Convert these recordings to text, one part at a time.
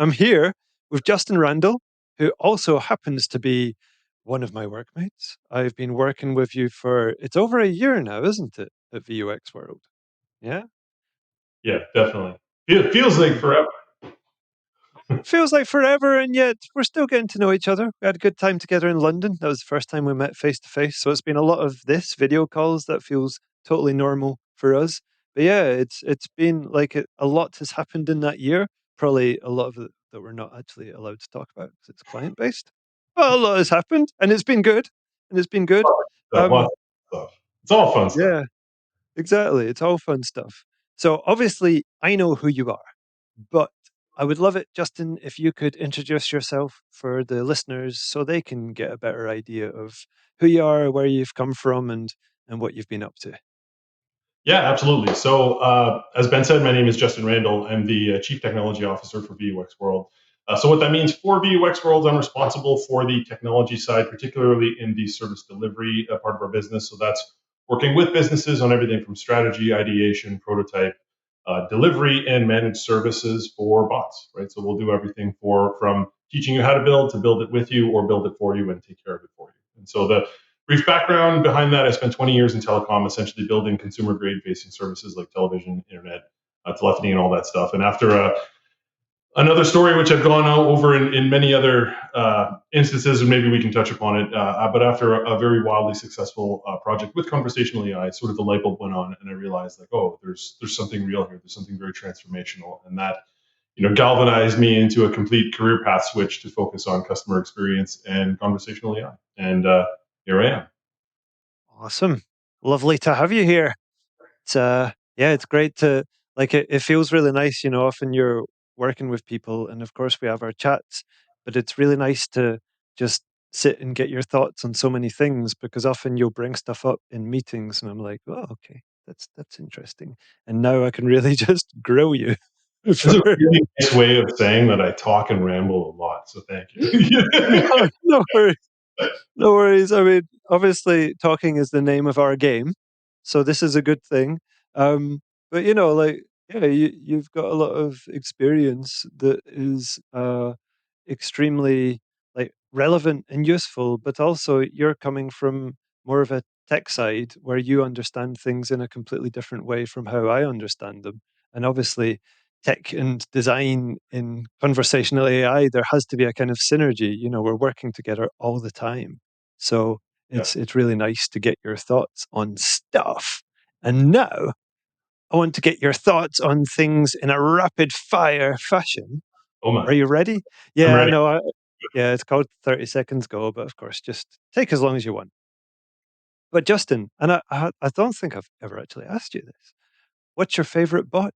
I'm here with Justin Randall, who also happens to be one of my workmates. I've been working with you for it's over a year now, isn't it, at VUX World? Yeah. Yeah, definitely. It feels like forever. Feels like forever, and yet we're still getting to know each other. We had a good time together in London. That was the first time we met face to face. So it's been a lot of this video calls that feels totally normal for us. But yeah, it's been like a lot has happened in that year. Probably a lot of it that we're not actually allowed to talk about because it's client based. But a lot has happened, and it's been good. And it's been good. Lots Um, of stuff. It's all fun stuff. yeah, exactly. It's all fun stuff. So obviously, I know who you are. But I would love it, Justin, if you could introduce yourself for the listeners so they can get a better idea of who you are, where you've come from, and what you've been up to. Yeah, absolutely. So, as Ben said, my name is Justin Randall. I'm the Chief Technology Officer for VUX World. So, what that means for VUX World, I'm responsible for the technology side, particularly in the service delivery part of our business. So, that's working with businesses on everything from strategy, ideation, prototype, delivery, and managed services for bots. Right. So, we'll do everything from teaching you how to build, to build it with you, or build it for you and take care of it for you. And so, the brief background behind that: I spent 20 years in telecom, essentially building consumer grade facing services like television, internet, telephony, and all that stuff. And after another story, which I've gone over in many other instances, and maybe we can touch upon it, but after a very wildly successful project with conversational AI, sort of the light bulb went on, and I realized, like, oh, there's something real here. There's something very transformational, and that galvanized me into a complete career path switch to focus on customer experience and conversational AI. And here I am. Awesome. Lovely to have you here. It's yeah, it's great to it feels really nice, often you're working with people and of course we have our chats, but it's really nice to just sit and get your thoughts on so many things because often you'll bring stuff up in meetings and I'm like, "Oh, okay. That's interesting." And now I can really just grill you That's a for really nice way of saying that I talk and ramble a lot. So thank no, you. no worries. No worries. I mean, obviously, talking is the name of our game, so this is a good thing. But yeah, you've got a lot of experience that is extremely relevant and useful, but also you're coming from more of a tech side where you understand things in a completely different way from how I understand them. And obviously, tech and design in conversational AI, there has to be a kind of synergy. We're working together all the time. So Yeah. it's really nice to get your thoughts on stuff. And now I want to get your thoughts on things in a rapid fire fashion. Oh Are my. you ready? I'm Yeah, ready. no, yeah, it's called 30 seconds go, but of course, just take as long as you want. But Justin, and I don't think I've ever actually asked you this. What's your favorite bot?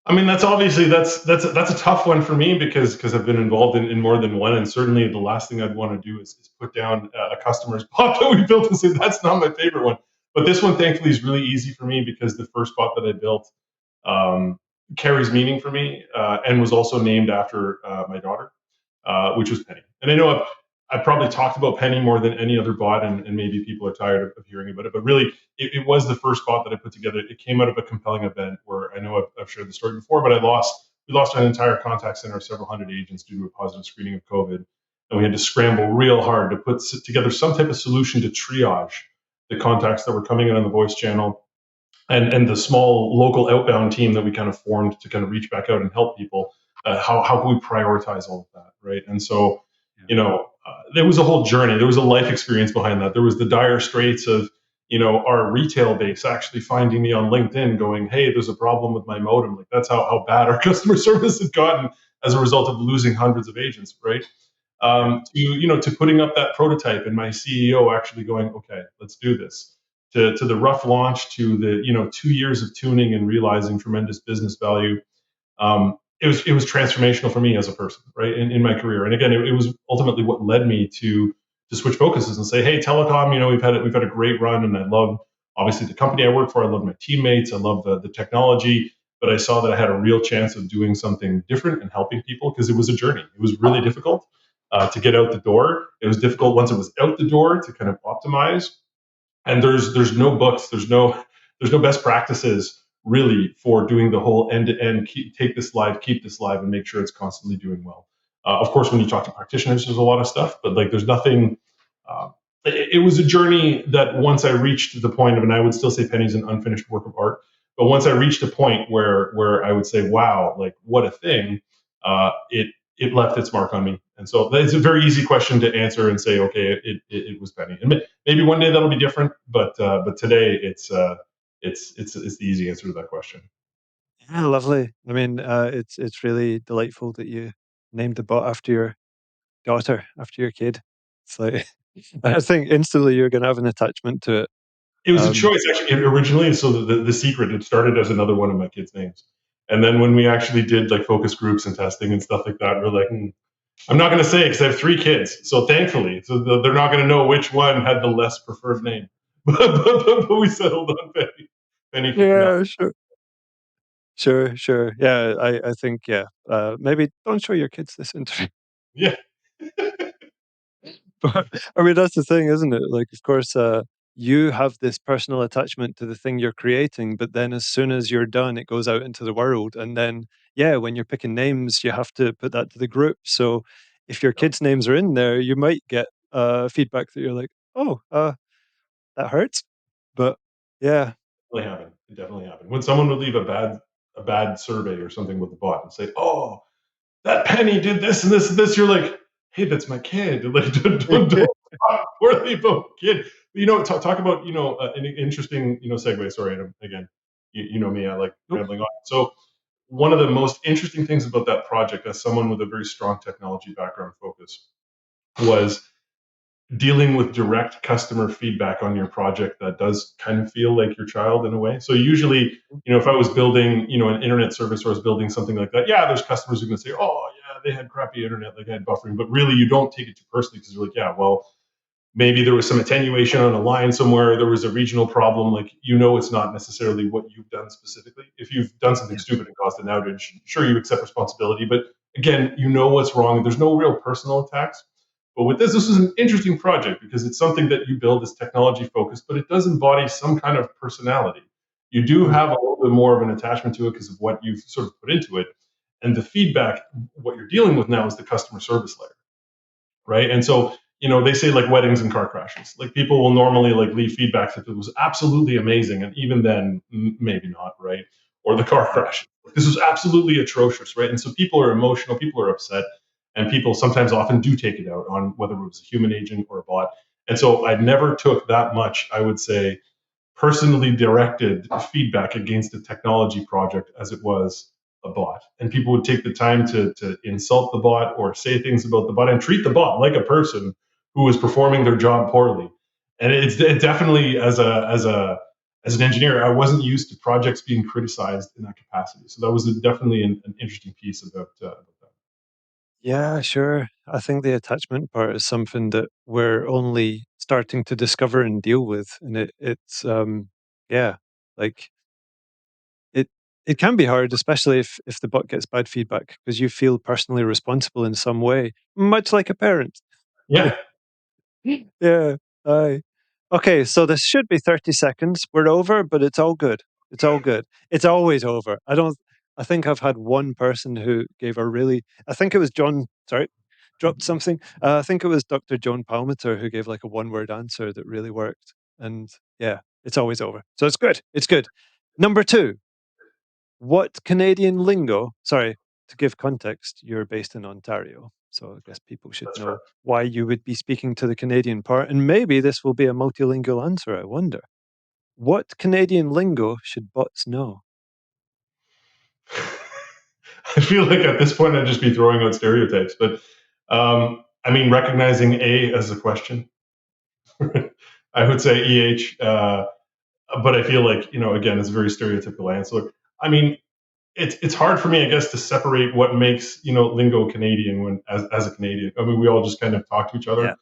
I mean, that's obviously that's a tough one for me because I've been involved in more than one, and certainly the last thing I'd want to do is put down a customer's bot that we built and say that's not my favorite one. But this one, thankfully, is really easy for me because the first bot that I built um, carries meaning for me, and was also named after my daughter, which was Penny. And I know I've probably talked about Penny more than any other bot, and maybe people are tired of hearing about it. But really, it was the first bot that I put together. It came out of a compelling event where I know I've shared the story before, but we lost an entire contact center of several hundred agents due to a positive screening of COVID. And we had to scramble real hard to put together some type of solution to triage the contacts that were coming in on the voice channel, and the small local outbound team that we kind of formed to kind of reach back out and help people. How can we prioritize all of that, right? And so, there was a whole journey. There was a life experience behind that. There was the dire straits of our retail base actually finding me on LinkedIn, going, "Hey, there's a problem with my modem." Like, that's how bad our customer service had gotten as a result of losing hundreds of agents, right? Yeah. To putting up that prototype and my CEO actually going, "Okay, let's do this," to the rough launch, to the 2 years of tuning and realizing tremendous business value. It was transformational for me as a person, right, in my career. And again, it was ultimately what led me to switch focuses and say, "Hey, telecom, we've had a great run, and I love obviously the company I work for. I love my teammates. I love the technology." But I saw that I had a real chance of doing something different and helping people, because it was a journey. It was really difficult to get out the door. It was difficult once it was out the door to kind of optimize. And there's no books, there's no best practices really for doing the whole end to end, take this live, keep this live, and make sure it's constantly doing well. Of course, when you talk to practitioners, there's a lot of stuff, but like there's nothing. Uh, it was a journey that once I reached the point of, and I would still say Penny's an unfinished work of art, but once I reached a point where I would say, wow, like what a thing, it left its mark on me. And so it's a very easy question to answer and say, okay, it was Penny. And maybe one day that'll be different, but today it's the easy answer to that question. Yeah, lovely. I mean, it's really delightful that you named the bot after your daughter, after your kid. It's like I think instantly you're gonna have an attachment to it. It was a Um, choice actually originally. So the secret, it started as another one of my kids' names, and then when we actually did like focus groups and testing and stuff like that, we're like, I'm not going to say because I have 3 kids, so thankfully, so they're not going to know which one had the less preferred name. But we settled on Penny. Penny for now. yeah, sure. Sure, sure. Yeah, I think, yeah, maybe don't show your kids this interview. Yeah, But, I mean, that's the thing, isn't it? Like, of course, you have this personal attachment to the thing you're creating, but then as soon as you're done, it goes out into the world, and then, yeah, when you're picking names, you have to put that to the group, so if your kids' names are in there, you might get, feedback that you're like, "Oh, that hurts," but yeah. definitely happened. It definitely happened. When someone would leave a bad survey or something with the bot and say, "Oh, that Penny did this and this and this," you're like, "Hey, that's my kid." Like, don't talk poorly about kid. Talk about an interesting segue. Sorry, and again, you know me, I like Nope. rambling on. So one of the most interesting things about that project, as someone with a very strong technology background focus, was dealing with direct customer feedback on your project that does kind of feel like your child in a way. So usually, if I was building, an internet service or I was building something like that, yeah, there's customers who can say, "Oh, yeah, they had crappy internet, like I had buffering," but really you don't take it too personally because you're like, yeah, well, maybe there was some attenuation on a line somewhere, there was a regional problem. Like, it's not necessarily what you've done specifically. If you've done something Yeah. stupid and caused an outage, sure, you accept responsibility, but again, what's wrong. There's no real personal attacks. But with this is an interesting project because it's something that you build as technology focused, but it does embody some kind of personality. You do Mm. have a little bit more of an attachment to it because of what you've sort of put into it. And the feedback, what you're dealing with now is the customer service layer, right? And so, they say like weddings and car crashes. Like people will normally like leave feedback if it was absolutely amazing, and even then, maybe not, right? Or the car Yeah. crash. This was absolutely atrocious, right? And so people are emotional, people are upset, and people sometimes often do take it out on whether it was a human agent or a bot. And so I never took that much, I would say, personally directed feedback against a technology project as it was a bot. And people would take the time to insult the bot or say things about the bot and treat the bot like a person who was performing their job poorly. And it definitely, as an engineer, I wasn't used to projects being criticized in that capacity. So that was definitely an interesting piece about that. Yeah, sure. I think the attachment part is something that we're only starting to discover and deal with, and yeah, like it it can be hard, especially if the bot gets bad feedback because you feel personally responsible in some way, much like a parent. Yeah, Yeah. Aye. Okay, so this should be 30 seconds. We're over, but it's all good. It's all good. It's always over. I think I've had one person who gave a really I think it was John, sorry, dropped something. I think it was Dr. John Palmater who gave like a one-word answer that really worked. And yeah, it's always over. So it's good. It's good. Number 2, what Canadian lingo, sorry, to give context, you're based in Ontario. So I guess people should that's know correct. why you would be speaking to the Canadian part. And maybe this will be a multilingual answer, I wonder. What Canadian lingo should bots know? I feel like at this point I'd just be throwing out stereotypes, but I mean, recognizing A as a question, I would say EH, but I feel like, again, it's a very stereotypical answer. I mean, it's hard for me, I guess, to separate what makes, lingo Canadian as a Canadian. I mean, we all just kind of talk to each other.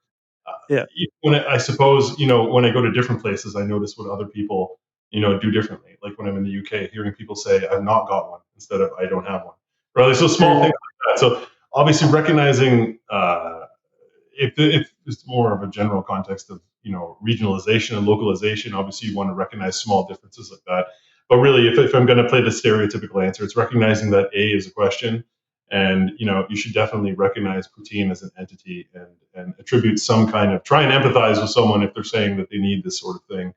Yeah. Yeah. I suppose, when I go to different places, I notice what other people, do differently. Like when I'm in the UK, hearing people say, "I've not got one," instead of "I don't have one." Right? So small things Mm, like that. So obviously recognizing, if it's more of a general context of regionalization and localization, obviously you want to recognize small differences like that. but really, if I'm going to play the stereotypical answer, it's recognizing that A is a question, and you should definitely recognize poutine as an entity, and attribute some kind of, try and empathize with someone if they're saying that they need this sort of thing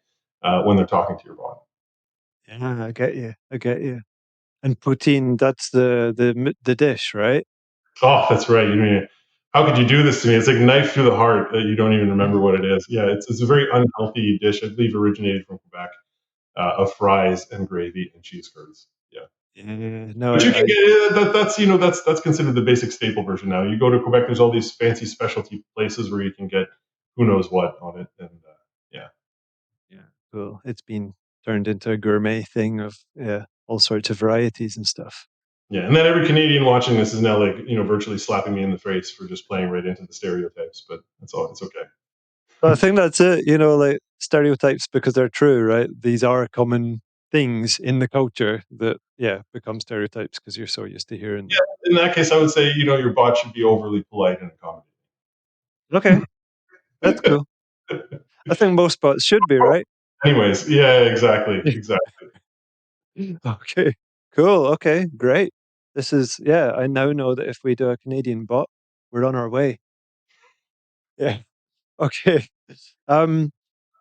when they're talking to your bot. Yeah, I get you. I get you. And poutine, that's the dish, right? Oh, that's right. How could you do this to me? It's like knife through the heart that you don't even remember what it is. Yeah, it's a very unhealthy dish. I believe originated from Quebec, of fries and gravy and cheese curds. Yeah. Yeah, no, But you can I get that's considered the basic staple version now. You go to Quebec, there's all these fancy specialty places where you can get who knows what on it, and yeah, yeah, cool. It's been turned into a gourmet thing of all sorts of varieties and stuff. yeah. And then every Canadian watching this is now like virtually slapping me in the face for just playing right into the stereotypes. But that's all. It's okay. But I think that's it, like stereotypes because they're true, right? These are common things in the culture that, become stereotypes because you're so used to hearing Yeah. them. In that case, I would say your bot should be overly polite and accommodating. Okay, that's cool. I think most spots should be, right? Anyways, yeah, exactly, exactly. Okay, cool. Okay, great. I now know that if we do a Canadian bot, we're on our way. Yeah. Okay. Um,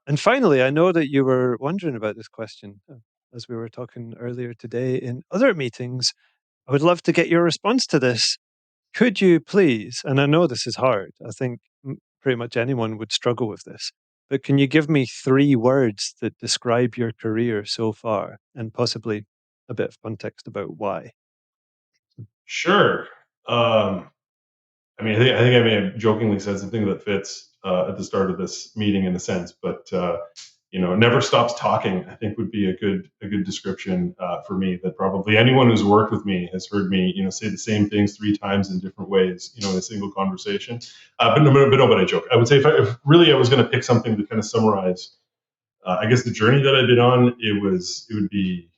and finally, I know that you were wondering about this question as we were talking earlier today in other meetings. I would love to get your response to this. Could you please, and I know this is hard, I think pretty much anyone would struggle with this, but can you give me 3 words that describe your career so far and possibly a bit of context about why? Sure. Um, I think I may have jokingly said something that fits at the start of this meeting in a sense, but never stops talking. I think would be a good description for me. That probably anyone who's worked with me has heard me, say the same things 3 times in different ways, in a single conversation. But I joke. I would say if really I was going to pick something to kind of summarize, I guess the journey that I've been on, it would be.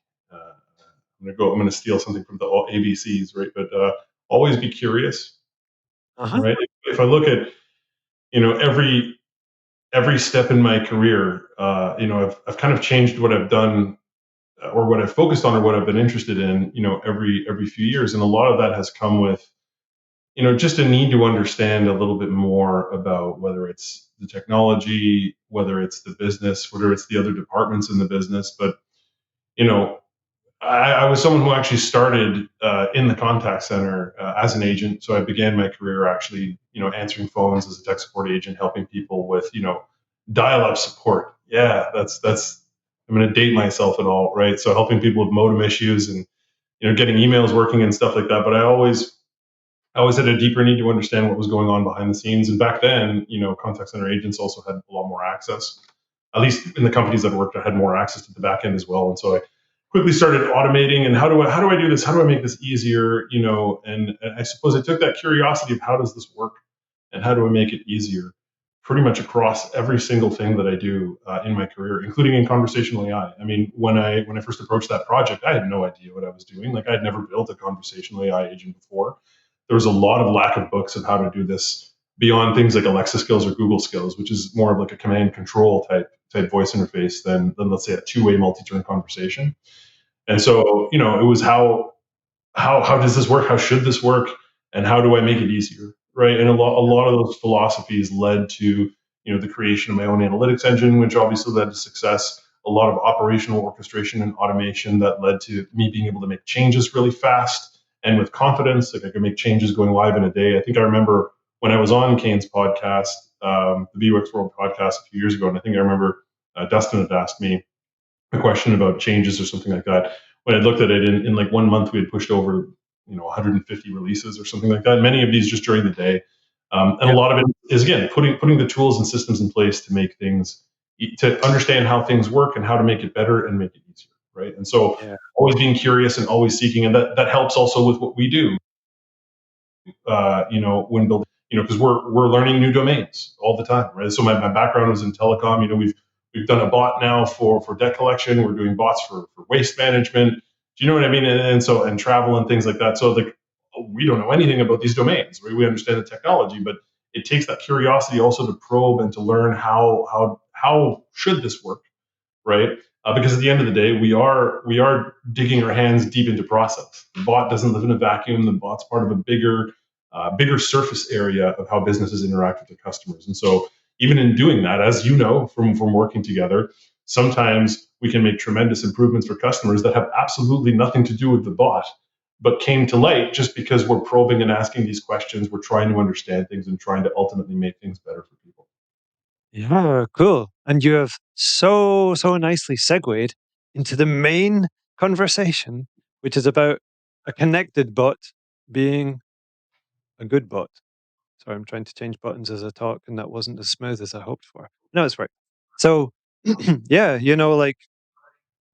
I'm going to steal something from the ABCs, right? But always be curious, Uh-huh. right? If I look at every step in my career, I've kind of changed what I've done, or what I've focused on, or what I've been interested in, every few years, and a lot of that has come with just a need to understand a little bit more about whether it's the technology, whether it's the business, whether it's the other departments in the business, but you know I was someone who actually started in the contact center as an agent. So I began my career actually, answering phones as a tech support agent, helping people with, dial-up support. Yeah, that's. I'm going to date myself at all, right? So helping people with modem issues, and getting emails working and stuff like that. But I always had a deeper need to understand what was going on behind the scenes. And back then, contact center agents also had a lot more access. At least in the companies that I worked, I had more access to the back end as well. And so I quickly started automating. And how do I do this? How do I make this easier? And I suppose I took that curiosity of how does this work, and how do I make it easier, pretty much across every single thing that I do in my career, including in conversational AI. I mean, when I first approached that project, I had no idea what I was doing. Like, I had never built a conversational AI agent before. There was a lot of lack of books of how to do this beyond things like Alexa skills or Google skills, which is more of like a command control type voice interface than let's say a two-way multi-turn conversation. And so, it was how does this work? How should this work? And how do I make it easier? Right. And a lot of those philosophies led to, the creation of my own analytics engine, which obviously led to success. A lot of operational orchestration and automation that led to me being able to make changes really fast and with confidence. Like, I could make changes going live in a day. I think I remember when I was on Kane's podcast, the VUX World podcast a few years ago, and I think I remember Dustin had asked me a question about changes or something like that. When I looked at it in like 1 month, we had pushed over 150 releases or something like that. Many of these just during the day, and a Yep. lot of it is again putting the tools and systems in place to make things to understand how things work and how to make it better and make it easier, right? And so Yeah. always being curious and always seeking, and that helps also with what we do, when building, because we're learning new domains all the time, right? So my background was in telecom. We've done a bot now for debt collection. We're doing bots for waste management. Do you know what I mean? And travel and things like that. So like, we don't know anything about these domains, right? We understand the technology, but it takes that curiosity also to probe and to learn how should this work, right? because at the end of the day, we are digging our hands deep into process. The bot doesn't live in a vacuum. The bot's part of a bigger surface area of how businesses interact with their customers. And so, even in doing that, as you know from working together, sometimes we can make tremendous improvements for customers that have absolutely nothing to do with the bot, but came to light just because we're probing and asking these questions. We're trying to understand things and trying to ultimately make things better for people. Yeah, cool. And you have so nicely segued into the main conversation, which is about a connected bot being a good bot. Sorry, I'm trying to change buttons as I talk, and that wasn't as smooth as I hoped for. No, it's right. So, yeah, like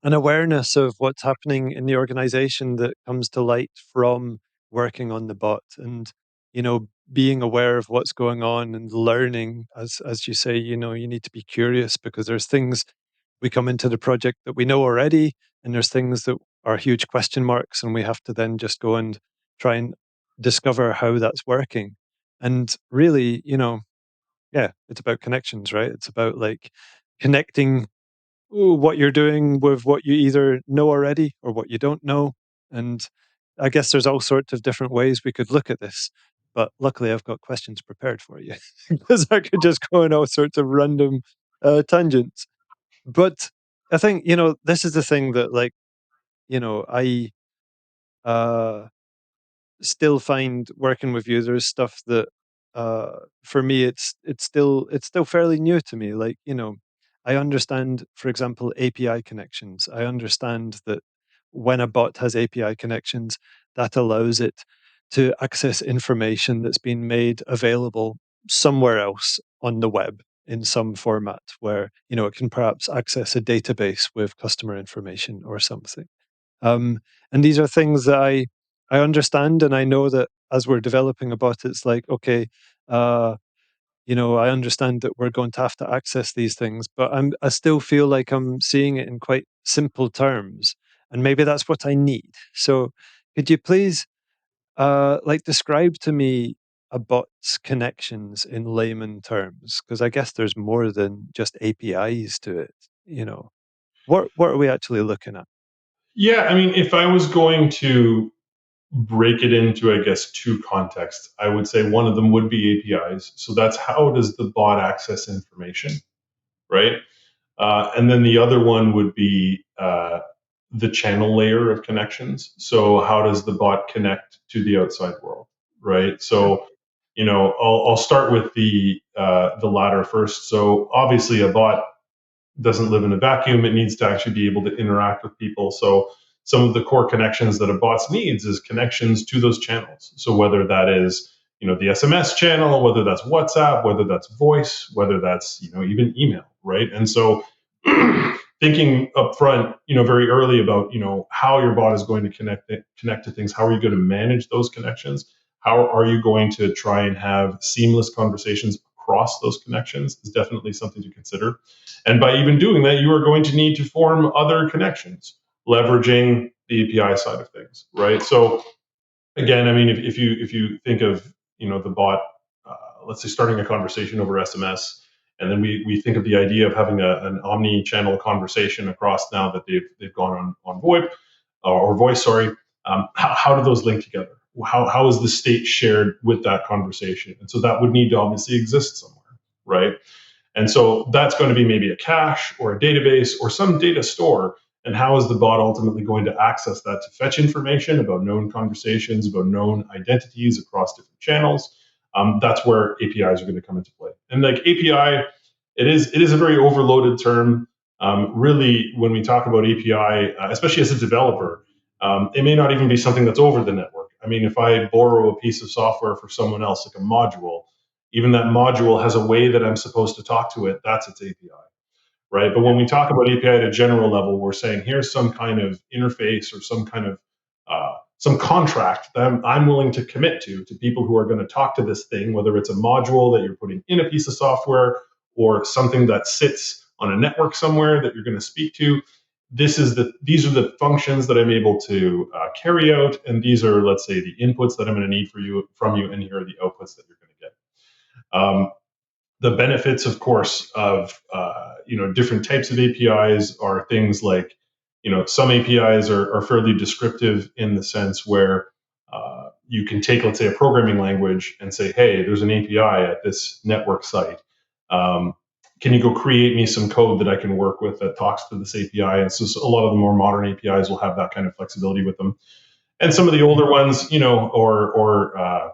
an awareness of what's happening in the organization that comes to light from working on the bot, and being aware of what's going on and learning, as you say, you need to be curious, because there's things we come into the project that we know already, and there's things that are huge question marks, and we have to then just go and try and discover how that's working. And really, yeah, it's about connections, right? It's about like connecting what you're doing with what you either know already or what you don't know. And I guess there's all sorts of different ways we could look at this. But luckily, I've got questions prepared for you because I could just go on all sorts of random tangents. But I think, this is the thing that, like, I uh, still find working with users stuff that for me it's still fairly new to me. Like, I understand, for example, API connections. I understand that when a bot has API connections, that allows it to access information that's been made available somewhere else on the web in some format, where it can perhaps access a database with customer information or something. um, and these are things that I understand, and I know that as we're developing a bot, it's like, okay, uh, I understand that we're going to have to access these things, but I still feel like I'm seeing it in quite simple terms, and maybe that's what I need. So, could you please, like, describe to me a bot's connections in layman terms? Because I guess there's more than just APIs to it. You know, what are we actually looking at? Yeah, I mean, if I was going to break it into, I guess, two contexts, I would say one of them would be APIs. So that's how does the bot access information, right? And then the other one would be the channel layer of connections. So how does the bot connect to the outside world, right? Sure. So I'll start with the latter first. So obviously, a bot doesn't live in a vacuum. It needs to actually be able to interact with people. So some of the core connections that a bot needs is connections to those channels. So whether that is the SMS channel, whether that's WhatsApp, whether that's voice, whether that's even email, right? And so thinking up front, very early about how your bot is going to connect to things. How are you going to manage those connections? How are you going to try and have seamless conversations across those connections is definitely something to consider. And by even doing that, you are going to need to form other connections, leveraging the API side of things, right? So again, I mean, if you think of the bot, let's say starting a conversation over SMS, and then we think of the idea of having an omni-channel conversation across now that they've gone on VoIP or voice, sorry. How do those link together? How is the state shared with that conversation? And so that would need to obviously exist somewhere, right? And so that's going to be maybe a cache or a database or some data store. And how is the bot ultimately going to access that to fetch information about known conversations, about known identities across different channels? That's where APIs are going to come into play. And like API, it is a very overloaded term. Really, when we talk about API, especially as a developer, it may not even be something that's over the network. I mean, if I borrow a piece of software for someone else, like a module, even that module has a way that I'm supposed to talk to it. That's its API, right? But when Yeah. we talk about API at a general level, we're saying here's some kind of interface or some kind of some contract that I'm willing to commit to people who are going to talk to this thing, whether it's a module that you're putting in a piece of software or something that sits on a network somewhere that you're going to speak to. These are the functions that I'm able to carry out, and these are, let's say, the inputs that I'm going to need from you, and here are the outputs that you're going to get. Um, the benefits, of course, of different types of APIs are things like, some APIs are fairly descriptive in the sense where you can take, let's say, a programming language and say, hey, there's an API at this network site. Um, can you go create me some code that I can work with that talks to this API? And so a lot of the more modern APIs will have that kind of flexibility with them. And some of the older ones, or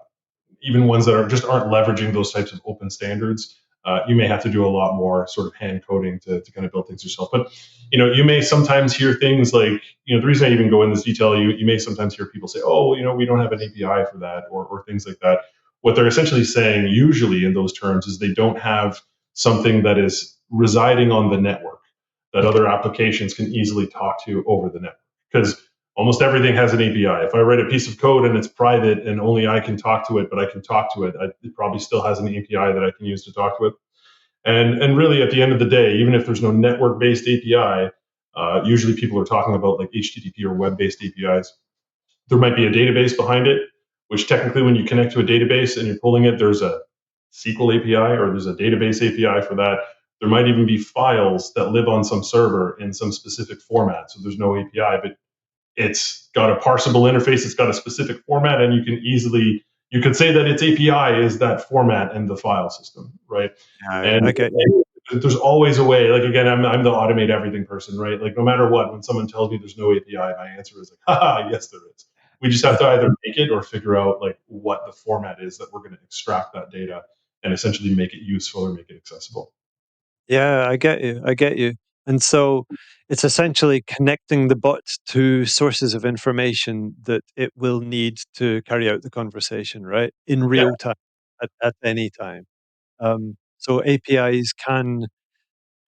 even ones that aren't leveraging those types of open standards, you may have to do a lot more sort of hand coding to kind of build things yourself. But you may sometimes hear things like, the reason I even go in this detail, you may sometimes hear people say, oh, we don't have an API for that, or things like that. What they're essentially saying, usually in those terms, is they don't have something that is residing on the network that other applications can easily talk to over the network. Because almost everything has an API. If I write a piece of code and it's private and only I can talk to it, but I can talk to it, it probably still has an API that I can use to talk to it. And really, at the end of the day, even if there's no network-based API, usually people are talking about like HTTP or web-based APIs. There might be a database behind it, which technically, when you connect to a database and you're pulling it, there's a SQL API or there's a database API for that. There might even be files that live on some server in some specific format. So there's no API, but it's got a parsable interface, it's got a specific format, and you could say that its API is that format and the file system, right? I And, get you. and there's always a way. Like, again, I'm the automate everything person, right? Like, no matter what, when someone tells me there's no API, my answer is like, haha, yes, there is. We just have to either make it or figure out like what the format is that we're going to extract that data and essentially make it useful or make it accessible. Yeah, I get you. I get you. And so it's essentially connecting the bot to sources of information that it will need to carry out the conversation, right? In Yeah, real time, at any time. So APIs can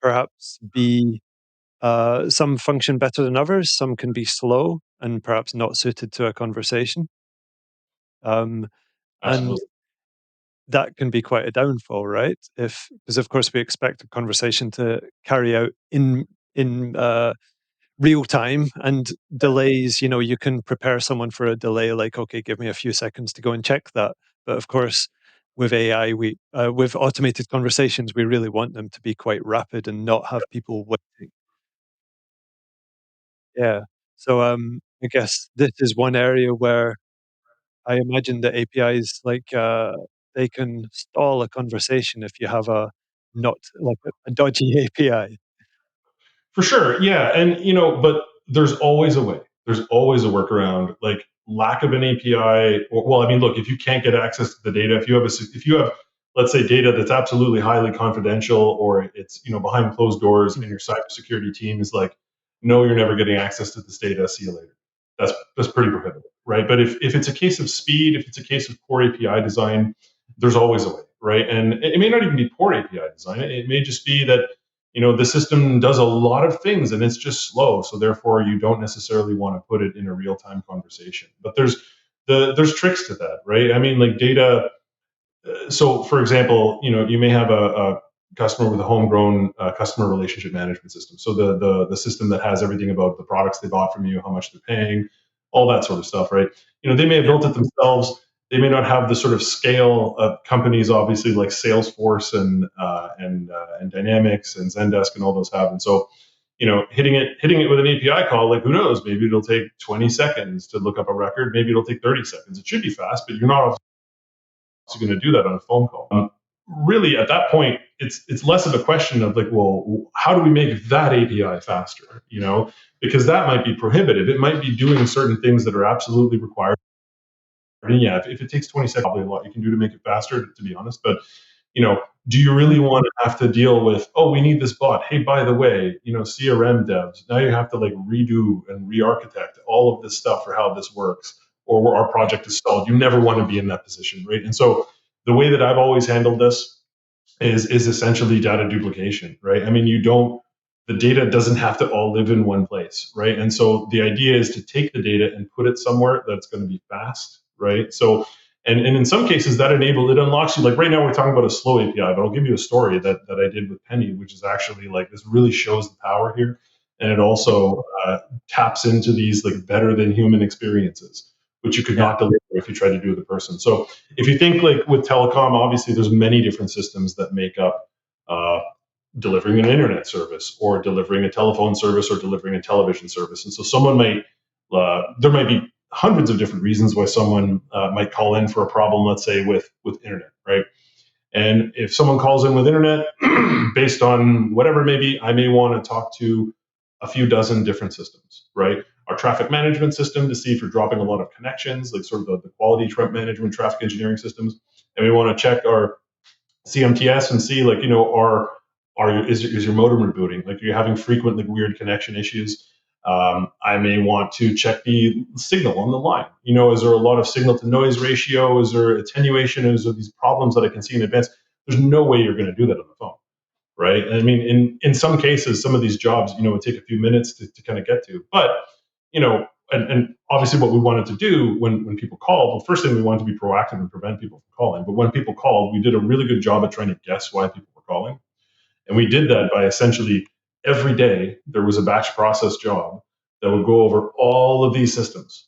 perhaps be some function better than others, some can be slow and perhaps not suited to a conversation. Um, and absolutely. that can be quite a downfall, right? If because of course we expect a conversation to carry out in real time, and delays, you can prepare someone for a delay, like, okay, give me a few seconds to go and check that. But of course, with AI, with automated conversations, we really want them to be quite rapid and not have people waiting. Yeah. So I guess this is one area where I imagine the APIs, like, they can stall a conversation if you have a not like a dodgy API. For sure, yeah, and but there's always a way. There's always a workaround. Like, lack of an API. Well, I mean, look, if you can't get access to the data, if you have, let's say, data that's absolutely highly confidential, or it's behind closed doors, and Mm, your cybersecurity team is like, no, you're never getting access to this data. See you later. That's pretty prohibitive, right? But if it's a case of speed, if it's a case of poor API design, there's always a way, right? And it may not even be poor API design. It may just be that the system does a lot of things and it's just slow, so therefore you don't necessarily want to put it in a real-time conversation. But there's tricks to that, right? I mean, like, data. So for example, you may have a customer with a homegrown customer relationship management system, so the system that has everything about the products they bought from you, how much they're paying, all that sort of stuff, right? They may have yeah. built it themselves. They may not have the sort of scale of companies, obviously, like Salesforce and Dynamics and Zendesk and all those have. And so, hitting it with an API call, like, who knows, maybe it'll take 20 seconds to look up a record, maybe it'll take 30 seconds. It should be fast, but you're not going to do that on a phone call. Really, at that point, it's less of a question of like, well, how do we make that API faster? Because that might be prohibitive. It might be doing certain things that are absolutely required. And yeah, if it takes 20 seconds, probably a lot you can do to make it faster, to be honest. But do you Mhm. really want to have to deal with, oh, we need this bot? Hey, by the way, CRM devs, now you have to like redo and re-architect all of this stuff for how this works, or our project is stalled. You never want to be in that position, right? And so the way that I've always handled this is essentially data duplication, right? I mean, the data doesn't have to all live in one place, right? And so the idea is to take the data and put it somewhere that's going to be fast, right? So, and in some cases that it unlocks you. Like, right now we're talking about a slow API, but I'll give you a story that I did with Penny, which is actually like, this really shows the power here, and it also taps into these like better than human experiences. which you could Yeah. not deliver if you tried to do it in person. So if you think like with telecom, obviously there's many different systems that make up uh, delivering an internet service or delivering a telephone service or delivering a television service. And so someone might, there might be hundreds of different reasons why someone might call in for a problem, let's say with internet, right? And if someone calls in with internet, based on whatever it may be, I may want to talk to a few dozen different systems, right? Our traffic management system to see if you're dropping a lot of connections, like sort of the quality management, traffic engineering systems. And we want to check our CMTS and see, like, is your modem rebooting? Like, you're having frequent, like, weird connection issues. I may want to check the signal on the line. Is there a lot of signal to noise ratio? Is there attenuation? Is there these problems that I can see in advance? There's no way you're going to do that on the phone, right? And I mean, in some cases, some of these jobs, would take a few minutes to kind of get to. But, and obviously what we wanted to do when people called, well, first thing we wanted to be proactive and prevent people from calling. But when people called, we did a really good job at trying to guess why people were calling. And we did that by essentially every day there was a batch process job that would go over all of these systems,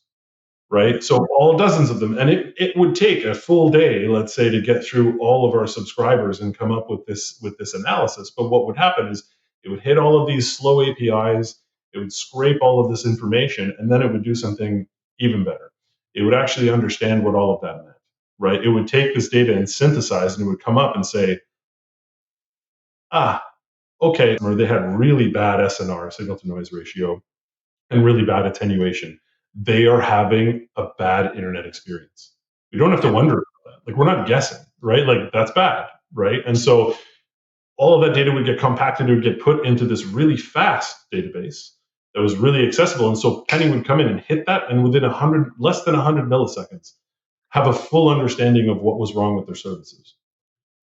right? So all dozens of them. And it would take a full day, let's say, to get through all of our subscribers and come up with this analysis. But what would happen is it would hit all of these slow APIs, it would scrape all of this information, and then it would do something even better. It would actually understand what all of that meant, right? It would take this data and synthesize, and it would come up and say, ah, okay, or they had really bad SNR, signal to noise ratio, and really bad attenuation. They are having a bad internet experience. We don't have to Yeah. wonder about that. Like, we're not guessing, right? Like, that's bad, right? And so all of that data would get compacted, it would get put into this really fast database that was really accessible. And so Penny would come in and hit that, and within less than 100 milliseconds, have a full understanding of what was wrong with their services,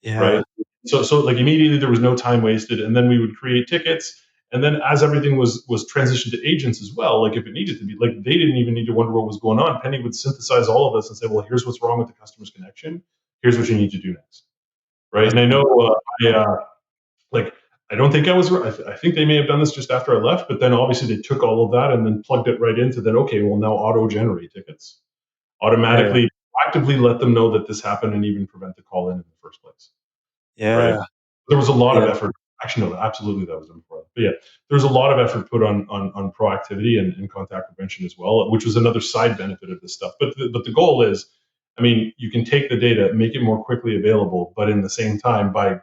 right? Yeah. So like immediately there was no time wasted, and then we would create tickets. And then as everything was transitioned to agents as well, like if it needed to be, like they didn't even need to wonder what was going on. Penny would synthesize all of this and say, well, here's what's wrong with the customer's connection. Here's what you need to do next, right? That's And I know, fantastic. like I don't think I was. I think they may have done this just after I left, but then obviously they took all of that and then plugged it right into that. Okay, well now auto generate tickets, Yeah. automatically, actively let them know that this happened and even prevent the call in the first place, right? Yeah. There was a lot of Yeah. effort. Actually, no, absolutely that was done before. But yeah, there was a lot of effort put on proactivity and contact prevention as well, which was another side benefit of this stuff. But the goal is, I mean, you can take the data, make it more quickly available, but in the same time, by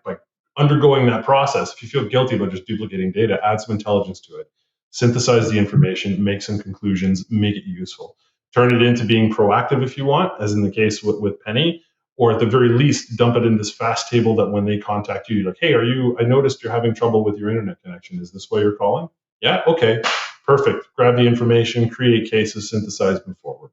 undergoing that process, if you feel guilty about just duplicating data, add some intelligence to it, synthesize the information, make some conclusions, make it useful, turn it into being proactive if you want, as in the case with Penny, or at the very least dump it in this fast table that when they contact you, you're like, hey, I noticed you're having trouble with your internet connection, is this why you're calling? Yeah, okay, perfect. Grab the information, create cases, synthesize, move forward.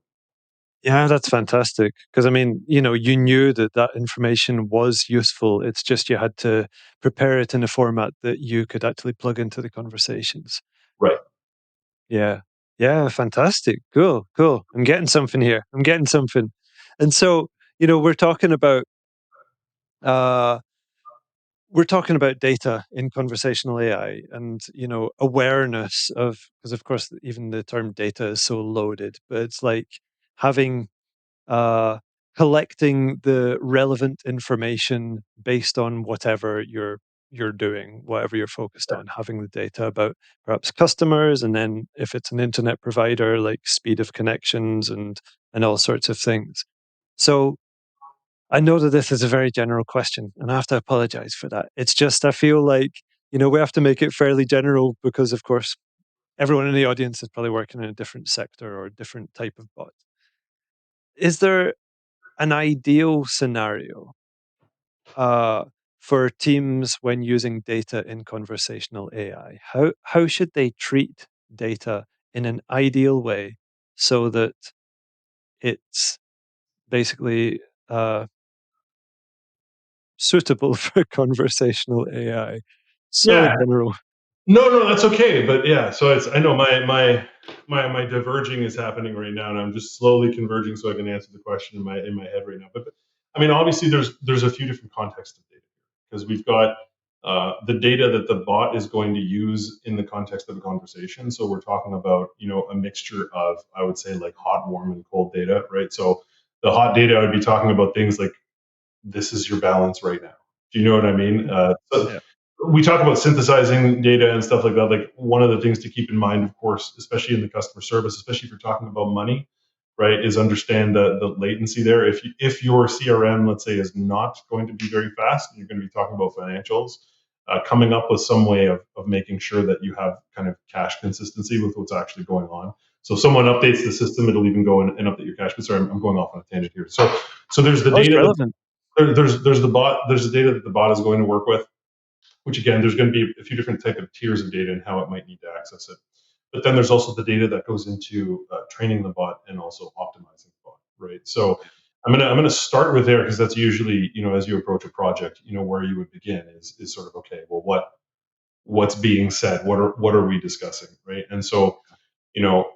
Yeah, that's fantastic. Because I mean, you knew that that information was useful. It's just you had to prepare it in a format that you could actually plug into the conversations. Right. Yeah. Yeah, fantastic. Cool, cool. I'm getting something here. I'm getting something. And so, we're talking about uh we're talking about data in conversational AI and, awareness of, because of course even the term data is so loaded, but it's like having uh, collecting the relevant information based on whatever you're doing, whatever you're focused on, having the data about perhaps customers, and then if it's an internet provider, like speed of connections and all sorts of things. So I know that this is a very general question, and I have to apologize for that. It's just I feel like we have to make it fairly general because, of course, everyone in the audience is probably working in a different sector or a different type of bot. Is there an ideal scenario uh, for teams when using data in conversational AI? How should they treat data in an ideal way so that it's basically suitable for conversational AI? So Yeah. general. No, that's okay. But yeah, so I know my diverging is happening right now, and I'm just slowly converging so I can answer the question in my head right now. But I mean, obviously, there's a few different contexts of data because we've got the data that the bot is going to use in the context of a conversation. So we're talking about, a mixture of, I would say, like hot, warm, and cold data, right? So the hot data, I would be talking about things like, this is your balance right now. Do you know what I mean? So Yeah. we talk about synthesizing data and stuff like that. Like, one of the things to keep in mind, of course, especially in the customer service, especially if you're talking about money, right, is understand the latency there. If your CRM, let's say, is not going to be very fast, and you're going to be talking about financials, coming up with some way of making sure that you have kind of cache consistency with what's actually going on. So if someone updates the system, it'll even go and update your cache. But sorry, I'm going off on a tangent here. So there's the Oh, it's data that relevant. there's the bot, there's the data that the bot is going to work with, which again, there's going to be a few different type of tiers of data and how it might need to access it. But then there's also the data that goes into training the bot and also optimizing the bot, right? So I'm gonna start with there, because that's usually, as you approach a project, where you would begin is sort of, okay, well, what's being said, what are we discussing, right? And so, you know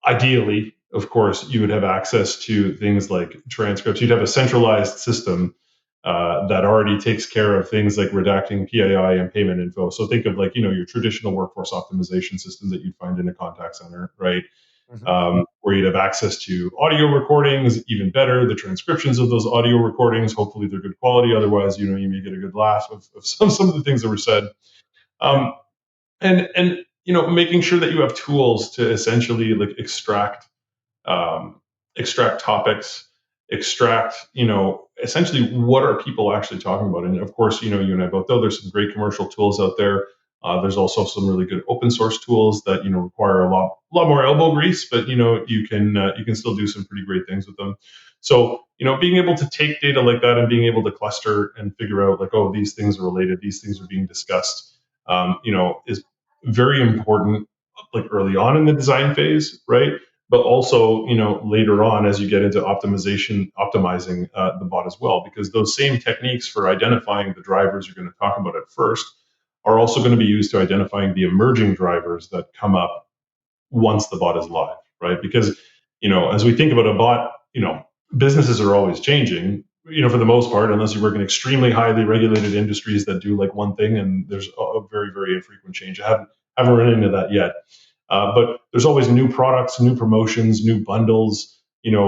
ideally, of course, you would have access to things like transcripts. You'd have a centralized system that already takes care of things like redacting PII and payment info. So think of, like, your traditional workforce optimization system that you'd find in a contact center, right? Hmm. Where you'd have access to audio recordings, even better, the transcriptions of those audio recordings. Hopefully, they're good quality. Otherwise, you may get a good laugh of some of the things that were said. Yeah. Um, and making sure that you have tools to essentially, like, um, extract topics, extract, essentially, what are people actually talking about. And of course, you and I both know there's some great commercial tools out there. There's also some really good open source tools that require a lot more elbow grease, but you can still do some pretty great things with them. So being able to take data like that and being able to cluster and figure out, like, oh, these things are related, these things are being discussed, is very important, like early on in the design phase, right? But also, later on, as you get into optimizing the bot as well, because those same techniques for identifying the drivers you're going to talk about at first are also going to be used to identifying the emerging drivers that come up once the bot is live, right? Because, as we think about a bot, businesses are always changing, for the most part, unless you work in extremely highly regulated industries that do like one thing, and there's a very, very infrequent change. I haven't run into that yet. But there's always new products, new promotions, new bundles.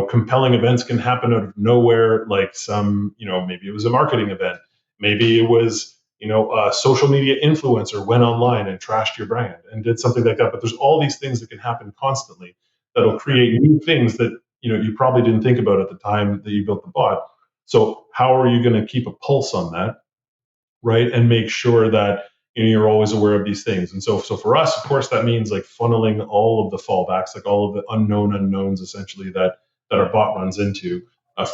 Compelling events can happen out of nowhere. Like, maybe it was a marketing event, maybe it was, a social media influencer went online and trashed your brand and did something like that. But there's all these things that can happen constantly that'll Yeah. create new things that you probably didn't think about at the time that you built the bot. So how are you going to keep a pulse on that, right? And make sure that you're always aware of these things. And so for us, of course, that means like funneling all of the fallbacks, like all of the unknown unknowns, essentially, that our bot runs into,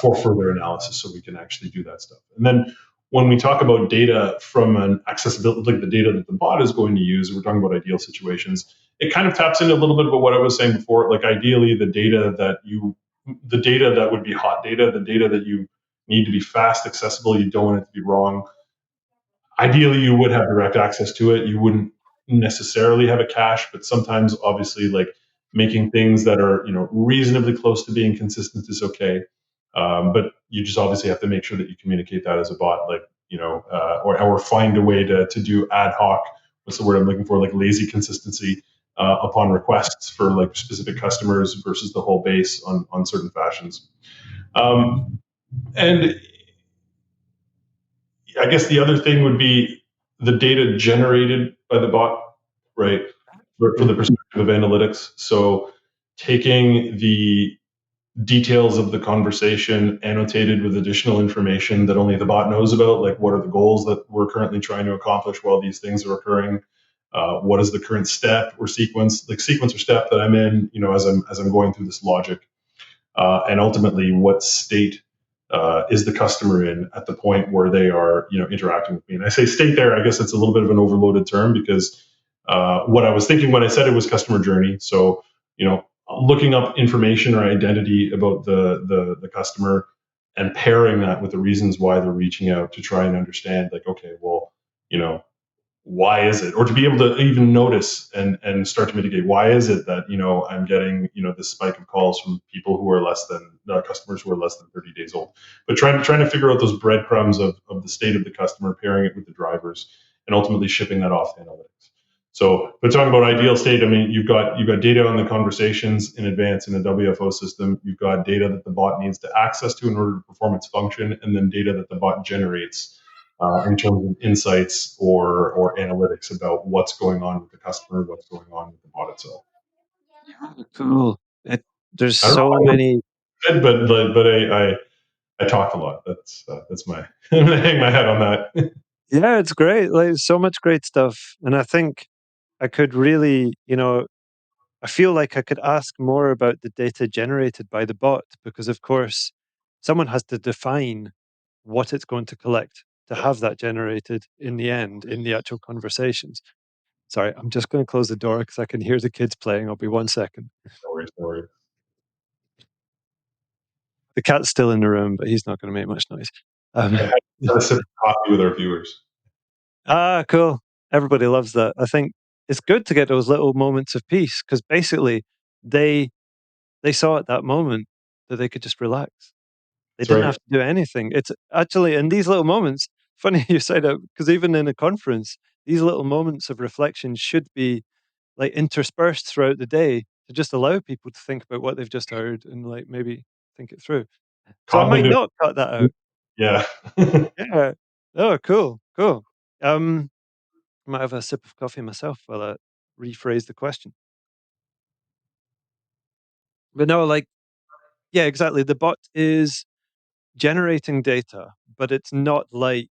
for further analysis, so we can actually do that stuff. And then when we talk about data from an accessibility, like the data that the bot is going to use, we're talking about ideal situations. It kind of taps into a little bit about what I was saying before. Like, ideally, the data that would be hot data, the data that you need to be fast, accessible. You don't want it to be wrong. Ideally, you would have direct access to it. You wouldn't necessarily have a cache, but sometimes, obviously, like, making things that are reasonably close to being consistent is okay. But you just obviously have to make sure that you communicate that as a bot, like, or find a way to do ad hoc. What's the word I'm looking for? Like, lazy consistency upon requests for, like, specific customers versus the whole base on certain fashions. And I guess the other thing would be the data generated by the bot, right? For the Hmm. perspective of analytics. So taking the details of the conversation, annotated with additional information that only the bot knows about, like, what are the goals that we're currently trying to accomplish while these things are occurring? What is the current step or sequence or step that I'm in, as I'm going through this logic? And ultimately, what state is the customer in at the point where they are, interacting with me? And I say state there, I guess it's a little bit of an overloaded term, because what I was thinking when I said it was customer journey. So, looking up information or identity about the customer, and pairing that with the reasons why they're reaching out, to try and understand, like, okay, well, you know, why is it, or to be able to even notice and start to mitigate, why is it that I'm getting this spike of calls from people who are less than customers who are less than 30 days old. But trying to figure out those breadcrumbs of the state of the customer, pairing it with the drivers, and ultimately shipping that off to analytics. So, but talking about ideal state, I mean, you've got data on the conversations in advance in a WFO system. You've got data that the bot needs to access to in order to perform its function, and then data that the bot generates in terms of insights or analytics about what's going on with the customer, what's going on with the bot itself. Cool. There's I don't so know, many. but I talk a lot. That's my I'm gonna hang my hat on that. Yeah, it's great. Like so much great stuff. And I think I could really, I feel like I could ask more about the data generated by the bot because, of course, someone has to define what it's going to collect to Yeah, have that generated in the end in the actual conversations. Sorry, I'm just going to close the door because I can hear the kids playing. I'll be 1 second. no worries, no worries. The cat's still in the room, but he's not going to make much noise. Um, I had a sip of coffee with our viewers. cool. Everybody loves that. I think it's good to get those little moments of peace because basically they they saw at that moment that they could just relax. They That's didn't right. have to do anything. It's actually in these little moments, funny you say that, because even in a conference, these little moments of reflection should be like interspersed throughout the day to just allow people to think about what they've just heard and like maybe think it through. So I might Cognitive. not cut that out. Yeah. Yeah. Oh, cool. Cool. Um, I might have a sip of coffee myself while I rephrase the question. But no, like, yeah, exactly. The bot is generating data, but it's not like,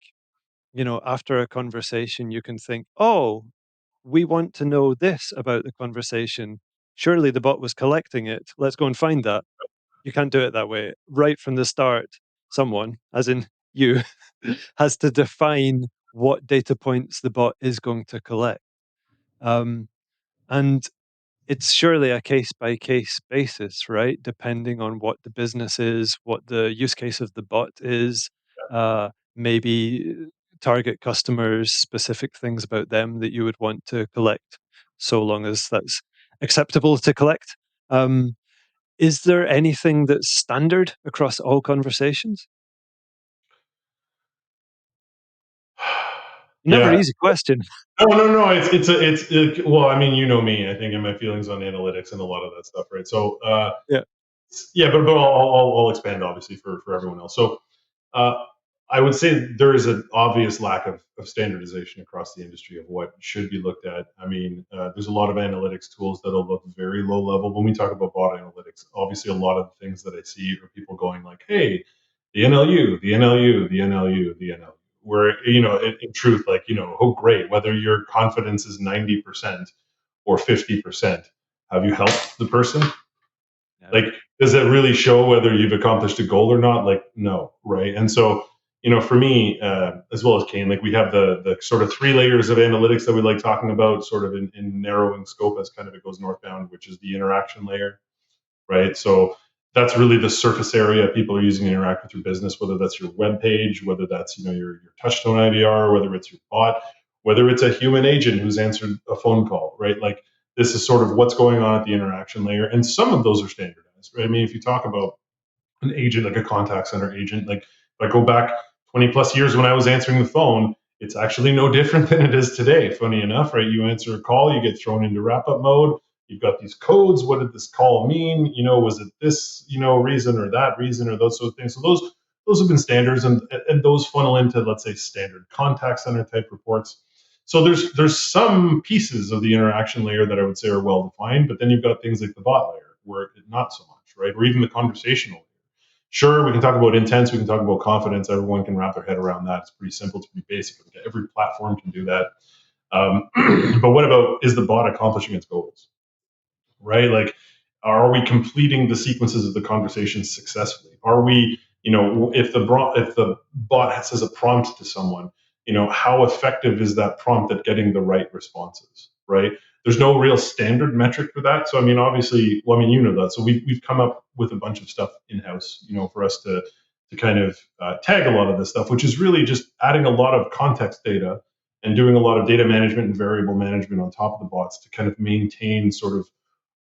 after a conversation, you can think, oh, we want to know this about the conversation. Surely the bot was collecting it. Let's go and find that. You can't do it that way. Right from the start, someone, as in you, has to define what data points the bot is going to collect. Um, and it's surely a case by case basis, right? Depending on what the business is, what the use case of the bot is, maybe target customers, specific things about them that you would want to collect, so long as that's acceptable to collect. Um, is there anything that's standard across all conversations? Never Yeah. easy question. No. Well, I mean, you know me, I think, and my feelings on analytics and a lot of that stuff, right? So, Yeah, yeah, but I'll expand obviously for everyone else. So, uh, I would say there is an obvious lack of standardization across the industry of what should be looked at. I mean, there's a lot of analytics tools that'll look very low level. When we talk about bot analytics, obviously a lot of the things that I see are people going like, "Hey, the NLU, the NLU, the NLU, the NLU." Where in truth, like oh great, whether your confidence is 90% or 50%, have you helped the person? yeah, Like, does that really show whether you've accomplished a goal or not? Like, no, right? And so, for me, as well as Kane, like we have the sort of three layers of analytics that we like talking about, sort of in narrowing scope as kind of it goes northbound, which is the interaction layer, right? So that's really the surface area people are using to interact with your business, whether that's your web page, whether that's your touchtone IVR, whether it's your bot, whether it's a human agent who's answered a phone call, right? Like this is sort of what's going on at the interaction layer, and some of those are standardized, right? I mean, if you talk about an agent, like a contact center agent. Like if I go back 20 plus years when I was answering the phone, it's actually no different than it is today. Funny enough, right? You answer a call, you get thrown into wrap up mode. You've got these codes. What did this call mean? Was it this, reason or that reason or those sort of things? So those have been standards, and those funnel into, let's say, standard contact center type reports. So there's some pieces of the interaction layer that I would say are well defined, but then you've got things like the bot layer where not so much, right? Or even the conversational. Sure, we can talk about intents, we can talk about confidence. Everyone can wrap their head around that. It's pretty simple, it's pretty basic. Every platform can do that. But what about, is the bot accomplishing its goals? Right? Like, are we completing the sequences of the conversation successfully? Are we, if the bot says a prompt to someone, how effective is that prompt at getting the right responses? Right? There's no real standard metric for that. So I mean, obviously, well, I mean, that. So we've come up with a bunch of stuff in house, for us to kind of tag a lot of this stuff, which is really just adding a lot of context data and doing a lot of data management and variable management on top of the bots to kind of maintain sort of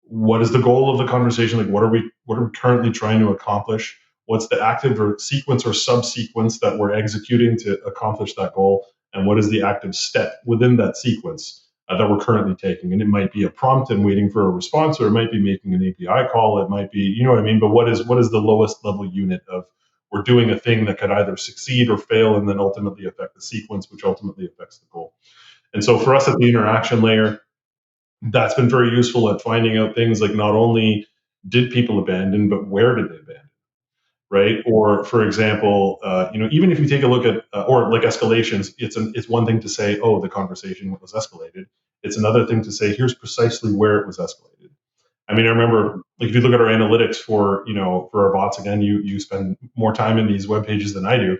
what is the goal of the conversation? Like, what are we currently trying to accomplish? What's the active or sequence or subsequence that we're executing to accomplish that goal? And what is the active step within that sequence that we're currently taking? And it might be a prompt and waiting for a response, or it might be making an API call. It might be, you know what I mean? But what is the lowest level unit of we're doing a thing that could either succeed or fail and then ultimately affect the sequence, which ultimately affects the goal. And so for us at the interaction layer, that's been very useful at finding out things like not only did people abandon, but where did they abandon, right? Or for example, even if you take a look at or like escalations, it's one thing to say, oh, the conversation was escalated. It's another thing to say, here's precisely where it was escalated. I mean, I remember, like, if you look at our analytics for our bots, again, you spend more time in these web pages than I do.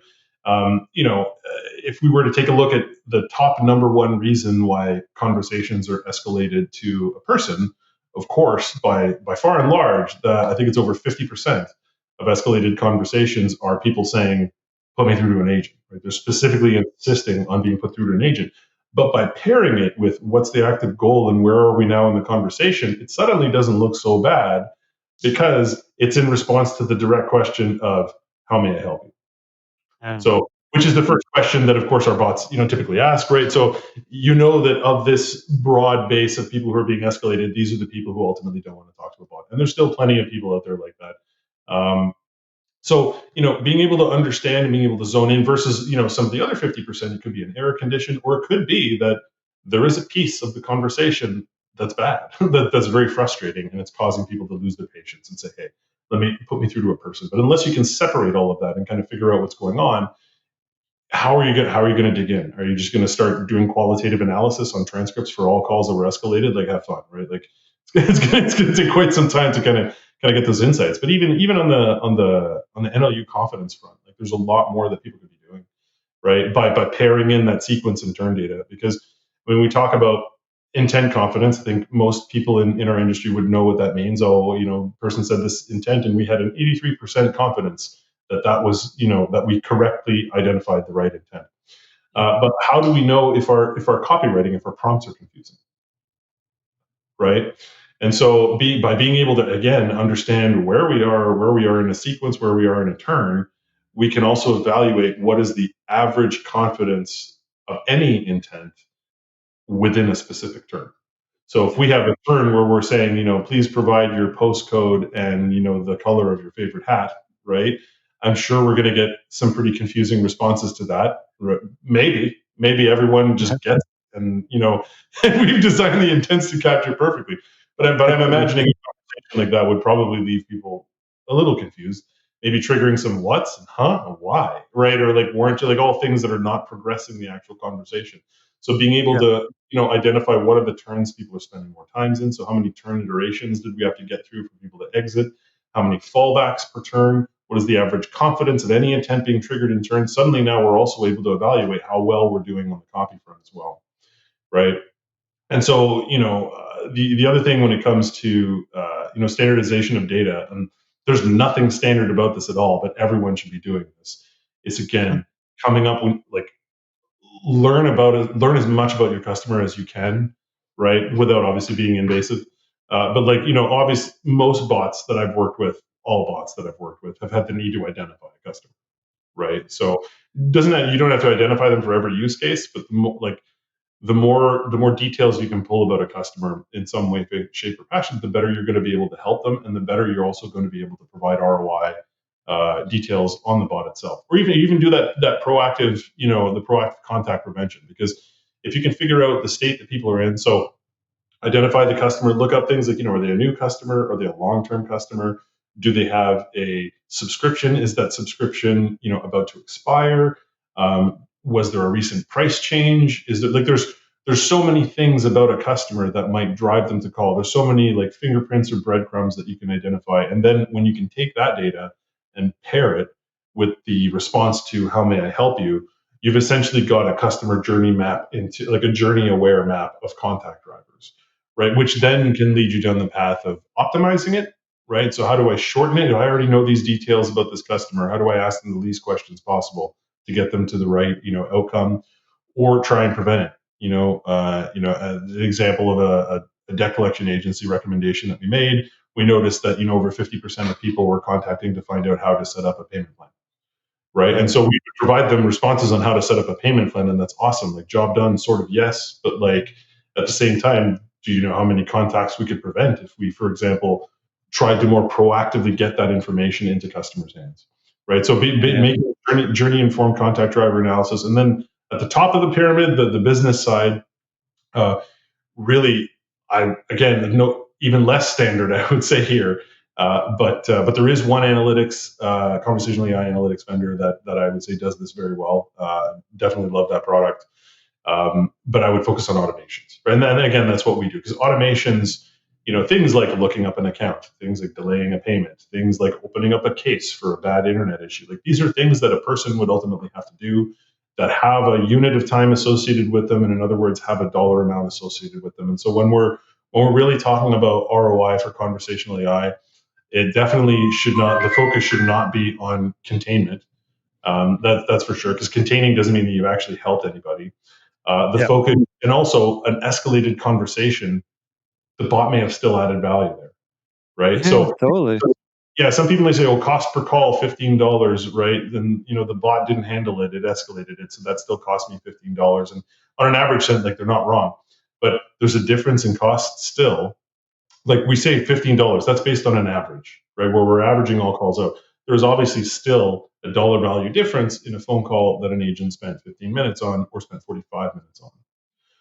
If we were to take a look at the top number one reason why conversations are escalated to a person, of course, by far and large, I think it's over 50% of escalated conversations are people saying, "Put me through to an agent." Right? They're specifically insisting on being put through to an agent. But by pairing it with what's the active goal and where are we now in the conversation, it suddenly doesn't look so bad because it's in response to the direct question of how may I help you? Yeah. So, which is the first question that, of course, our bots typically ask, right? So that of this broad base of people who are being escalated, these are the people who ultimately don't want to talk to a bot, and there's still plenty of people out there like that. Being able to understand and being able to zone in versus, some of the other 50%, it could be an error condition, or it could be that there is a piece of the conversation that's bad, that's very frustrating, and it's causing people to lose their patience and say, hey, put me through to a person. But unless you can separate all of that and kind of figure out what's going on, how are you going to dig in? Are you just going to start doing qualitative analysis on transcripts for all calls that were escalated? Like, have fun, right? Like, it's going to take quite some time to kind of get those insights. But even on the NLU confidence front, like, there's a lot more that people could be doing, right? By pairing in that sequence and turn data, because when we talk about intent confidence, I think most people in our industry would know what that means. Oh, person said this intent, and we had an 83% confidence that was, that we correctly identified the right intent. But how do we know if our copywriting, if our prompts are confusing, right? And so, by being able to again understand where we are in a sequence, where we are in a turn, we can also evaluate what is the average confidence of any intent within a specific turn. So if we have a turn where we're saying, please provide your postcode and the color of your favorite hat, right? I'm sure we're going to get some pretty confusing responses to that. Maybe everyone just gets it, and and we've designed the intents to capture perfectly. But I'm imagining a conversation like that would probably leave people a little confused, maybe triggering some what's and huh, why, right? Or like warrant, like all things that are not progressing the actual conversation. So being able Yeah. to identify what are the turns people are spending more times in. So how many turn iterations did we have to get through for people to exit? How many fallbacks per turn? What is the average confidence of any intent being triggered in turn? Suddenly now we're also able to evaluate how well we're doing on the copy front as well, right? And so the other thing when it comes to standardization of data, and there's nothing standard about this at all, but everyone should be doing this. Is Sure. again coming up with like learn as much about your customer as you can, right? Without obviously being invasive. But like, obviously most bots that I've worked with, all bots that I've worked with have had the need to identify a customer, right? So doesn't that, you don't have to identify them for every use case, but the more details you can pull about a customer in some way, shape, or fashion, the better you're going to be able to help them, and the better you're also going to be able to provide ROI details on the bot itself, or even do that proactive, the proactive contact prevention. Because if you can figure out the state that people are in, so identify the customer, look up things like, are they a new customer? Are they a long-term customer? Do they have a subscription? Is that subscription, about to expire? Was there a recent price change? Is there, like, there's so many things about a customer that might drive them to call. There's so many like fingerprints or breadcrumbs that you can identify. And then when you can take that data and pair it with the response to how may I help you, you've essentially got a customer journey map, into like a journey aware map of contact drivers, right? Which then can lead you down the path of optimizing it, right? So how do I shorten it? I already know these details about this customer. How do I ask them the least questions possible to get them to the right, outcome, or try and prevent it? The example of a debt collection agency recommendation that we made. We noticed that over 50% of people were contacting to find out how to set up a payment plan, right? And Right. so we provide them responses on how to set up a payment plan, and that's awesome. Like, job done, sort of, yes, but like at the same time, do you know how many contacts we could prevent if we, for example, tried to more proactively get that information into customers' hands, right? So Yeah. making journey informed contact driver analysis, and then at the top of the pyramid, the business side, uh, really, I again, no, even less standard, I would say here. But there is one analytics, conversational AI analytics vendor that I would say does this very well. Definitely love that product. But I would focus on automations, and then again, that's what we do, because automations, things like looking up an account, things like delaying a payment, things like opening up a case for a bad internet issue. Like, these are things that a person would ultimately have to do, that have a unit of time associated with them, and in other words, have a dollar amount associated with them. And so when we're really talking about ROI for conversational AI, it definitely should not. The focus should not be on containment. That's for sure, because containing doesn't mean that you've actually helped anybody. The Yeah. focus, and also an escalated conversation, the bot may have still added value there, right? Yeah, So totally. yeah, some people may say, "Oh, cost per call $15," right? Then the bot didn't handle it; it escalated it, so that still cost me $15. And on an average sense, like, they're not wrong, but there's a difference in cost still. Like, we say $15, that's based on an average, right? Where we're averaging all calls out. There's obviously still a dollar value difference in a phone call that an agent spent 15 minutes on or spent 45 minutes on,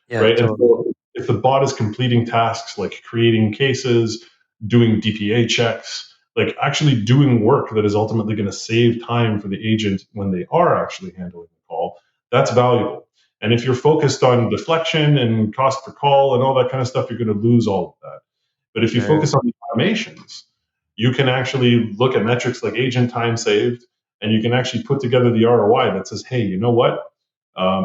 Yeah, right? And totally. so if the bot is completing tasks like creating cases, doing DPA checks, like actually doing work that is ultimately going to save time for the agent when they are actually handling the call, that's valuable. And if you're focused on deflection and cost per call and all that kind of stuff, you're going to lose all of that. But if you Yeah. focus on the automations, you can actually look at metrics like agent time saved, and you can actually put together the ROI that says, hey, you know what?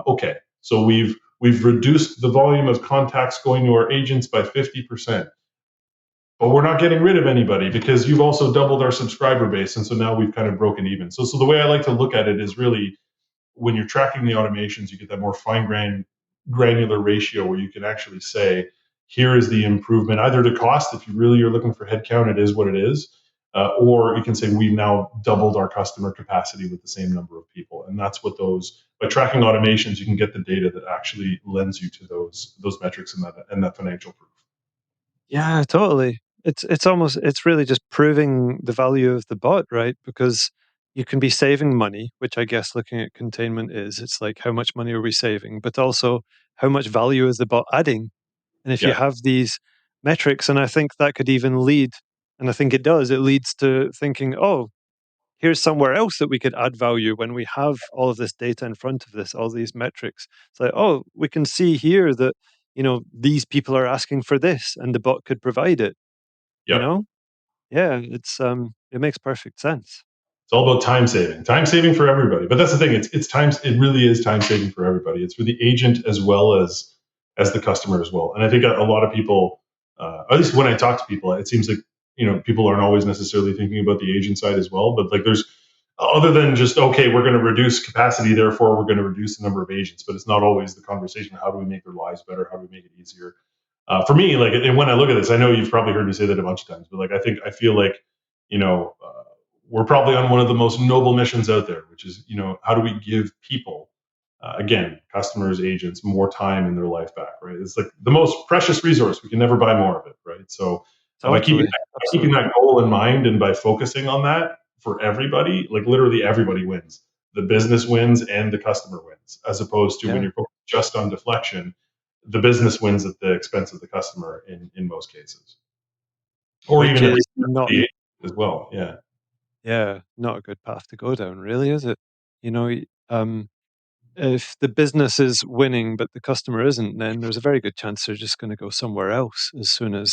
Okay, so we've reduced the volume of contacts going to our agents by 50%, but we're not getting rid of anybody because you've also doubled our subscriber base, and so now we've kind of broken even. So the way I like to look at it is, really, when you're tracking the automations, you get that more granular ratio where you can actually say, here is the improvement, either to cost, if you really are looking for headcount, it is what it is, or you can say, we've now doubled our customer capacity with the same number of people. And that's what by tracking automations, you can get the data that actually lends you to those metrics and that financial proof. Yeah, totally. It's really just proving the value of the bot, right? Because you can be saving money, which I guess looking at containment is, it's like how much money are we saving, but also how much value is the bot adding? And if you Yeah, have these metrics, and I think that could even lead, and I think it does, it leads to thinking, oh, here's somewhere else that we could add value when we have all of this data in front of this, all these metrics. It's like, oh, we can see here that, these people are asking for this and the bot could provide it, you yeah. know? Yeah, it makes perfect sense. It's all about time saving for everybody. But that's the thing. It's time. It really is time saving for everybody. It's for the agent as well as the customer as well. And I think a lot of people, at least when I talk to people, it seems like people aren't always necessarily thinking about the agent side as well. But like, there's, other than just, okay, we're going to reduce capacity, therefore we're going to reduce the number of agents. But it's not always the conversation. How do we make their lives better? How do we make it easier? For me, like, and when I look at this, I know you've probably heard me say that a bunch of times, but like, I feel like, you know, we're probably on one of the most noble missions out there, which is, how do we give people, again, customers, agents, more time in their life back, right? It's like the most precious resource. We can never buy more of it, right? So by keeping Totally. by keeping Absolutely. that goal in mind, and by focusing on that for everybody, like, literally everybody wins. The business wins and the customer wins, as opposed to when Yeah. you're focused just on deflection, the business wins at the expense of the customer in most cases, or Which even at is least not, the agent as well. Yeah. yeah, not a good path to go down, really, is it? You know, if the business is winning but the customer isn't, then there's a very good chance they're just going to go somewhere else as soon as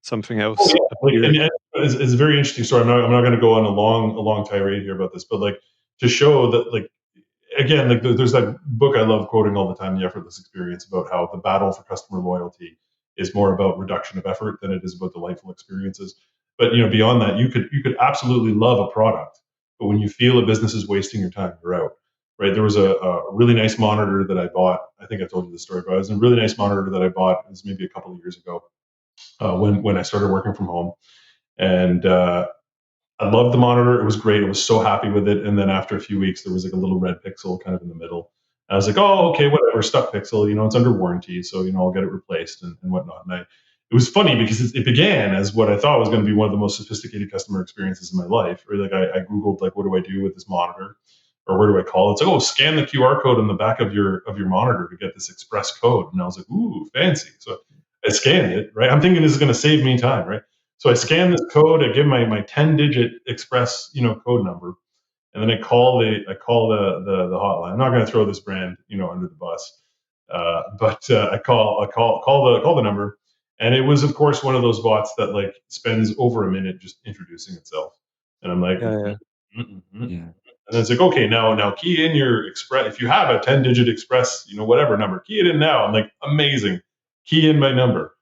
something Oh else yeah, like, appears. and it's a very interesting story. I'm not going to go on a long tirade here about this, but like, to show that, like, again, like, there's that book I love quoting all the time, The Effortless Experience, about how the battle for customer loyalty is more about reduction of effort than it is about delightful experiences. But beyond that, you could absolutely love a product, but when you feel a business is wasting your time, you're out. right? There was a really nice monitor that I bought. I think I told you the story, but it was a really nice monitor that I bought. It was maybe a couple of years ago when I started working from home, and I loved the monitor. It was great. I was so happy with it. And then after a few weeks, there was like a little red pixel kind of in the middle. I was like, oh, okay, whatever, stuck pixel. It's under warranty, so I'll get it replaced and whatnot. It was funny because it began as what I thought was going to be one of the most sophisticated customer experiences in my life. Or like I googled like, what do I do with this monitor, or where do I call it? It's like, oh, scan the QR code on the back of your monitor to get this express code. And I was like, ooh, fancy. So I scanned it. Right, I'm thinking this is going to save me time. Right. So I scan this code, I give my 10-digit express, code number, and then I call the hotline. I'm not going to throw this brand, under the bus, but I call the number, and it was of course one of those bots that like spends over a minute just introducing itself, and I'm like, Yeah, yeah. and then it's like, okay, now key in your express. If you have a 10-digit express, whatever number, key it in now. I'm like, amazing, key in my number.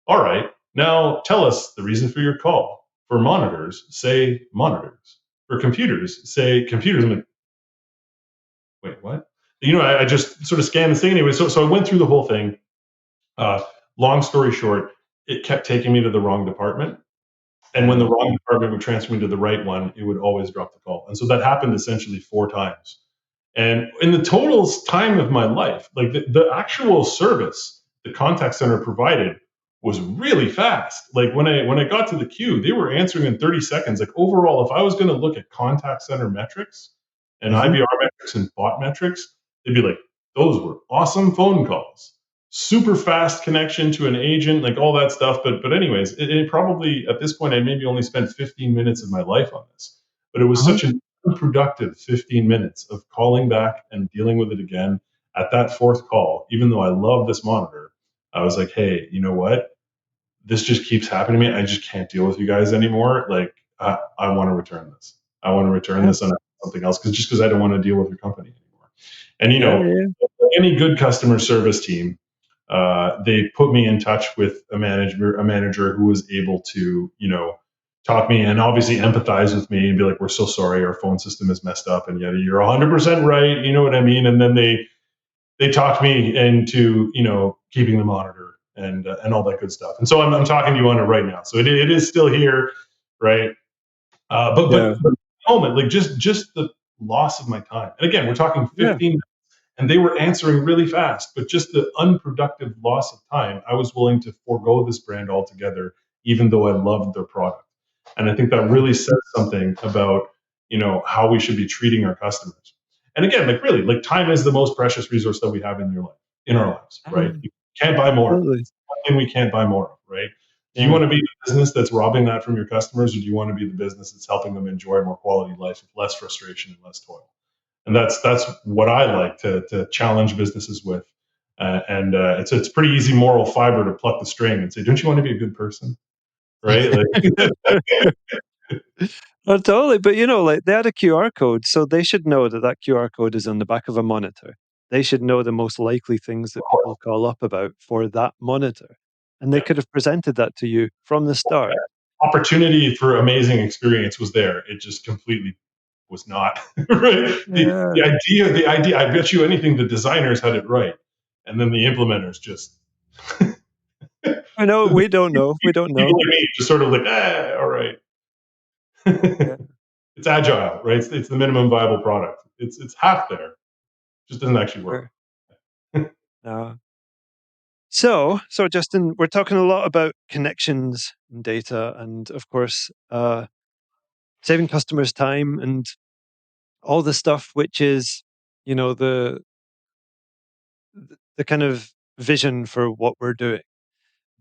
All right, now tell us the reason for your call. For monitors, say monitors. For computers, say computers. I'm like, wait, what? I just sort of scanned this thing anyway. So I went through the whole thing. Uh, Long story short, it kept taking me to the wrong department. And when the Yeah. wrong department would transfer me to the right one, it would always drop the call. And so that happened essentially 4 times. And in the total time of my life, like the actual service the contact center provided was really fast. Like when I got to the queue, they were answering in 30 seconds. Like overall, if I was going to look at contact center metrics and Hmm. IVR metrics and bot metrics, they'd be like, those were awesome phone calls. Super fast connection to an agent, like all that stuff. But anyways, it probably at this point I maybe only spent 15 minutes of my life on this. But it was Uh-huh. such an unproductive 15 minutes of calling back and dealing with it again. At that fourth call, even though I love this monitor, I was like, hey, you know what? This just keeps happening to me. I just can't deal with you guys anymore. Like, I want to return this. I want to return Yeah. this on something else because I don't want to deal with your company anymore. And Yeah, yeah. any good customer service team, they put me in touch with a manager who was able to, talk me and obviously empathize with me and be like, "We're so sorry, our phone system is messed up," and yet you're 100% right. You know what I mean? And then they talked me into, keeping the monitor and all that good stuff. And so I'm talking to you on it right now. So it is still here, right? But Yeah. the moment, like just the loss of my time. And again, we're talking Yeah. 15, and they were answering really fast, but just the unproductive loss of time, I was willing to forego this brand altogether, even though I loved their product. And I think that Yeah. really says something about, how we should be treating our customers. And again, like really, like time is the most precious resource that we have in our lives, right? Mm, You can't buy more of it. absolutely. It's one thing we can't buy more of, right? Do you Yeah. want to be the business that's robbing that from your customers, or do you want to be the business that's helping them enjoy a more quality life with less frustration and less toil? And that's what I like to challenge businesses with. And it's pretty easy moral fiber to pluck the string and say, don't you want to be a good person, right? Like, Oh, totally. But like they had a QR code, so they should know that that QR code is on the back of a monitor. They should know the most likely things that people call up about for that monitor. And they yeah, could have presented that to you from the start. opportunity for amazing experience was there. It just completely was not. Right? The Yeah. idea, the idea. I bet you anything, the designers had it right, and then the implementers just I know we don't know. We don't people know. like me just sort of like, all right. Yeah. It's agile, right? It's the minimum viable product. It's half there, just doesn't actually work. Sure. No. So Justin, we're talking a lot about connections and data, and of course, saving customers time and all the stuff, which is, the kind of vision for what we're doing.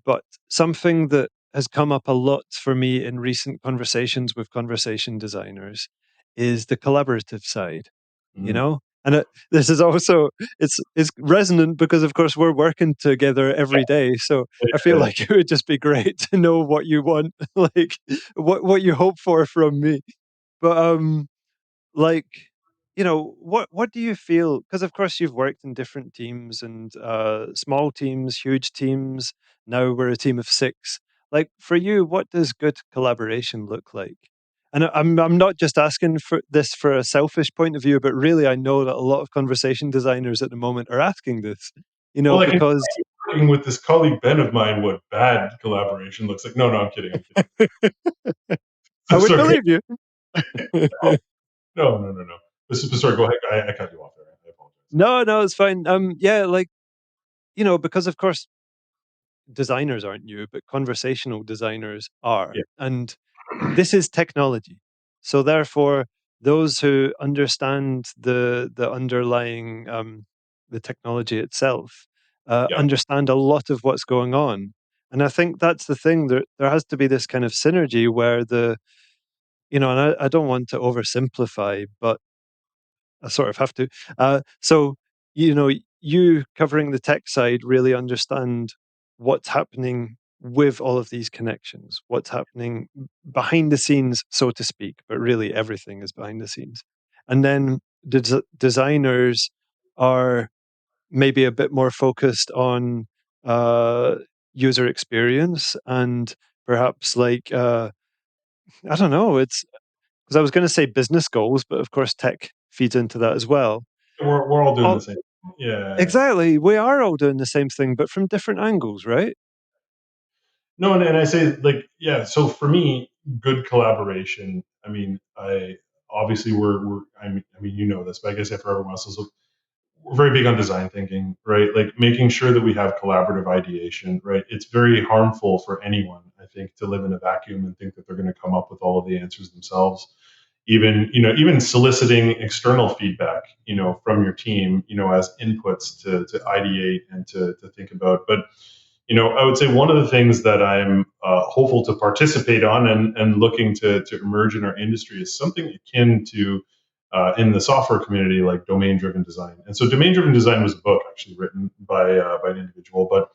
But something that has come up a lot for me in recent conversations with conversation designers is the collaborative side, you Mm. know? And this is also it's resonant because of course we're working together every day. So I feel Yeah. like it would just be great to know what you want, like what you hope for from me. But like, what do you feel? Because of course you've worked in different teams and small teams, huge teams. Now we're a team of six. Like for you, what does good collaboration look like? And I'm not just asking for this for a selfish point of view, but really I know that a lot of conversation designers at the moment are asking this, Well, I can because tell you working with this colleague Ben of mine what bad collaboration looks like. No, I'm kidding. I'm kidding. I would Sorry. believe you. No. Sorry, go ahead. I cut you off there. I apologize. No, no, it's fine. Yeah, like, because of course designers aren't new, but conversational designers are. Yeah. And this is technology. So therefore, those who understand the underlying the technology itself Yeah. understand a lot of what's going on. And I think that's the thing. There has to be this kind of synergy where and I don't want to oversimplify, but I sort of have to. So, you covering the tech side really understand what's happening with all of these connections, what's happening behind the scenes, so to speak, but really everything is behind the scenes. And then designers are maybe a bit more focused on uh, user experience and perhaps like, I don't know, it's because I was going to say business goals, but of course tech feeds into that as well. We're all doing the All same. Yeah. exactly. We are all doing the same thing, but from different angles, right? No, and I say like, yeah. So for me, good collaboration. I mean, I obviously we're I mean, you know this, but I guess for everyone else, we're very big on design thinking, right? Like making sure that we have collaborative ideation, right? It's very harmful for anyone, I think, to live in a vacuum and think that they're going to come up with all of the answers themselves. Even soliciting external feedback, from your team, as inputs to ideate and to think about. But I would say one of the things that I'm hopeful to participate on and looking to emerge in our industry is something akin to in the software community, like domain-driven design. And so, domain-driven design was a book actually written by an individual, but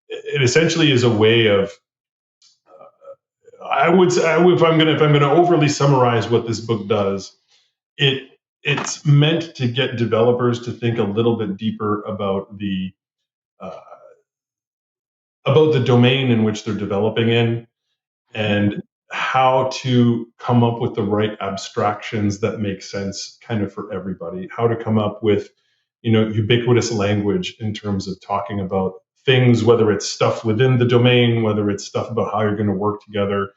it essentially is a way of I would say if I'm gonna overly summarize what this book does, it's meant to get developers to think a little bit deeper uh, about the domain in which they're developing in, Mhm. and how to come up with the right abstractions that make sense kind of for everybody, how to come up with ubiquitous language in terms of talking about things, whether it's stuff within the domain, whether it's stuff about how you're going to work together,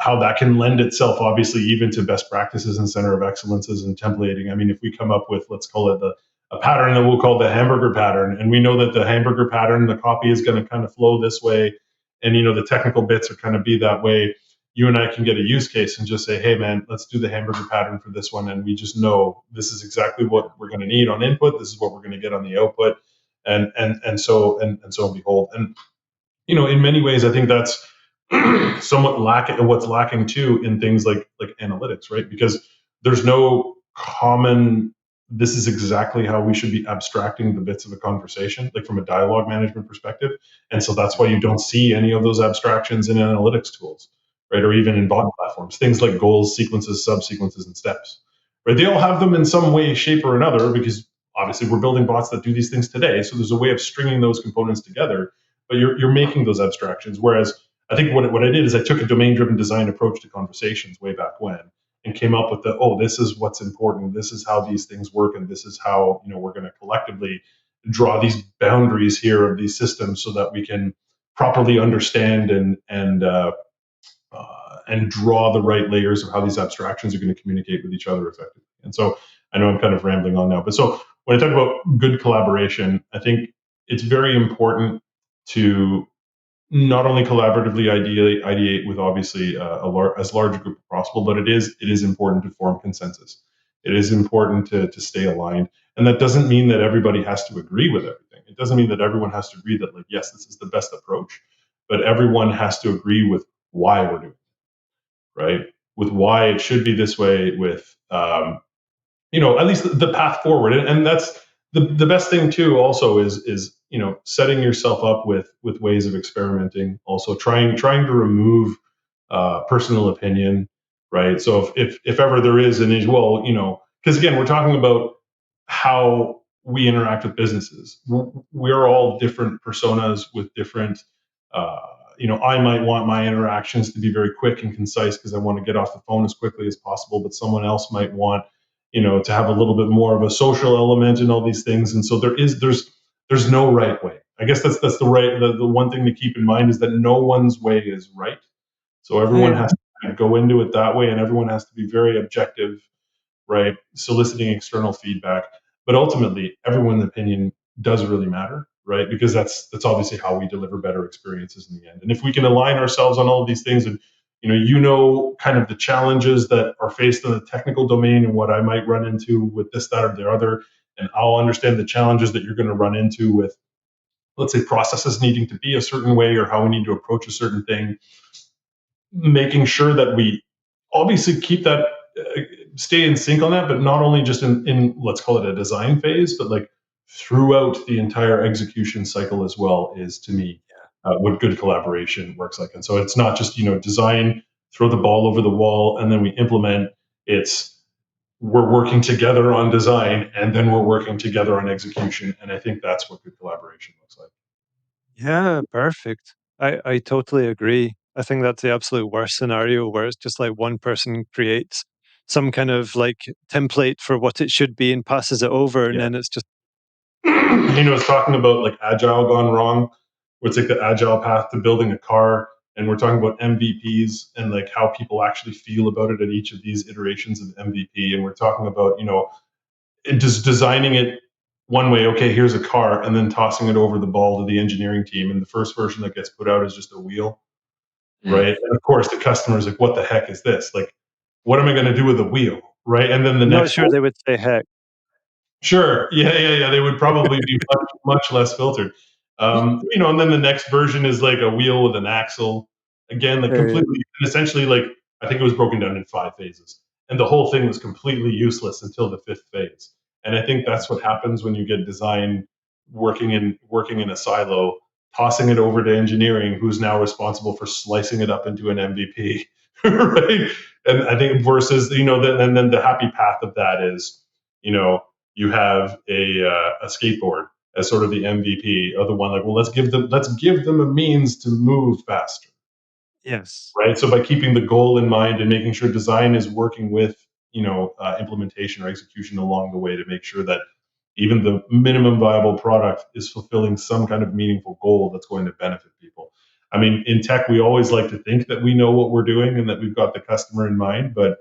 how that can lend itself, obviously, even to best practices and center of excellences and templating. I mean, if we come up with, let's call it a pattern that we'll call the hamburger pattern, and we know that the hamburger pattern, the copy is going to kind of flow this way, and the technical bits are kind of be that way. You and I can get a use case and just say, hey man, let's do the hamburger pattern for this one, and we just know this is exactly what we're going to need on input. This is what we're going to get on the output, and so behold. And in many ways, I think that's somewhat lacking. What's lacking too in things like analytics, right? Because there's no common. This is exactly how we should be abstracting the bits of a conversation, like from a dialogue management perspective. And so that's why you don't see any of those abstractions in analytics tools, right? Or even in bot platforms, things like goals, sequences, subsequences, and steps, right? They all have them in some way, shape, or another, because obviously we're building bots that do these things today. So there's a way of stringing those components together, but you're making those abstractions. Whereas I think what I did is I took a domain-driven design approach to conversations way back when, and came up with this is what's important, this is how these things work, and this is how we're going to collectively draw these boundaries here of these systems so that we can properly understand and draw the right layers of how these abstractions are going to communicate with each other effectively. And so I know I'm kind of rambling on now, but so when I talk about good collaboration, I think it's very important to not only collaboratively ideate with obviously as large a group as possible, but it is important to form consensus. It is important to stay aligned, and that doesn't mean that everybody has to agree with everything. It doesn't mean that everyone has to agree that, like, yes, this is the best approach, but everyone has to agree with why we're doing it, right? With why it should be this way, with at least the path forward. And that's the best thing too. Also, is setting yourself up with ways of experimenting. Also, trying to remove personal opinion, right? So if ever there is an issue, well, because again, we're talking about how we interact with businesses. We're all different personas with different uh, I might want my interactions to be very quick and concise because I want to get off the phone as quickly as possible, but someone else might want, to have a little bit more of a social element and all these things. And so there's no right way. I guess that's the one thing to keep in mind is that no one's way is right. So everyone Yeah. has to kind of go into it that way, and everyone has to be very objective, right? Soliciting external feedback, but ultimately, everyone's opinion does really matter, right? Because that's obviously how we deliver better experiences in the end. And if we can align ourselves on all of these things, and kind of the challenges that are faced in the technical domain, and what I might run into with this, that, or the other, and I'll understand the challenges that you're going to run into with, let's say, processes needing to be a certain way or how we need to approach a certain thing, making sure that we obviously keep that, stay in sync on that, but not only just in let's call it a design phase, but like throughout the entire execution cycle as well, is to me what good collaboration works like. And so it's not just design, throw the ball over the wall, and then we implement. It's we're working together on design, and then we're working together on execution. And I think that's what good collaboration looks like. Yeah, perfect. I totally agree. I think that's the absolute worst scenario where it's just like one person creates some kind of like template for what it should be and passes it over, and Yeah. then it's just It's talking about like agile gone wrong, where it's like the agile path to building a car. And we're talking about MVPs and like how people actually feel about it at each of these iterations of MVP. And we're talking about, just designing it one way. Okay, here's a car, and then tossing it over the ball to the engineering team. And the first version that gets put out is just a wheel, right? And of course, the customer is like, what the heck is this? Like, what am I going to do with a wheel? Right. And then the I'm not next sure they would say heck. Sure. Yeah, yeah, yeah. They would probably be much, much less filtered. And then the next version is like a wheel with an axle. Again, like Uh, completely, and essentially, like I think it was broken down in 5 phases, and the whole thing was completely useless until the fifth phase. And I think that's what happens when you get design working in a silo, tossing it over to engineering, who's now responsible for slicing it up into an MVP, right? And I think versus and then the happy path of that is you know you have a skateboard as sort of the MVP of the one, like, well, let's give them a means to move faster, yes. right? So by keeping the goal in mind and making sure design is working with implementation or execution along the way to make sure that even the minimum viable product is fulfilling some kind of meaningful goal that's going to benefit people. I mean, in tech, we always like to think that we know what we're doing and that we've got the customer in mind, but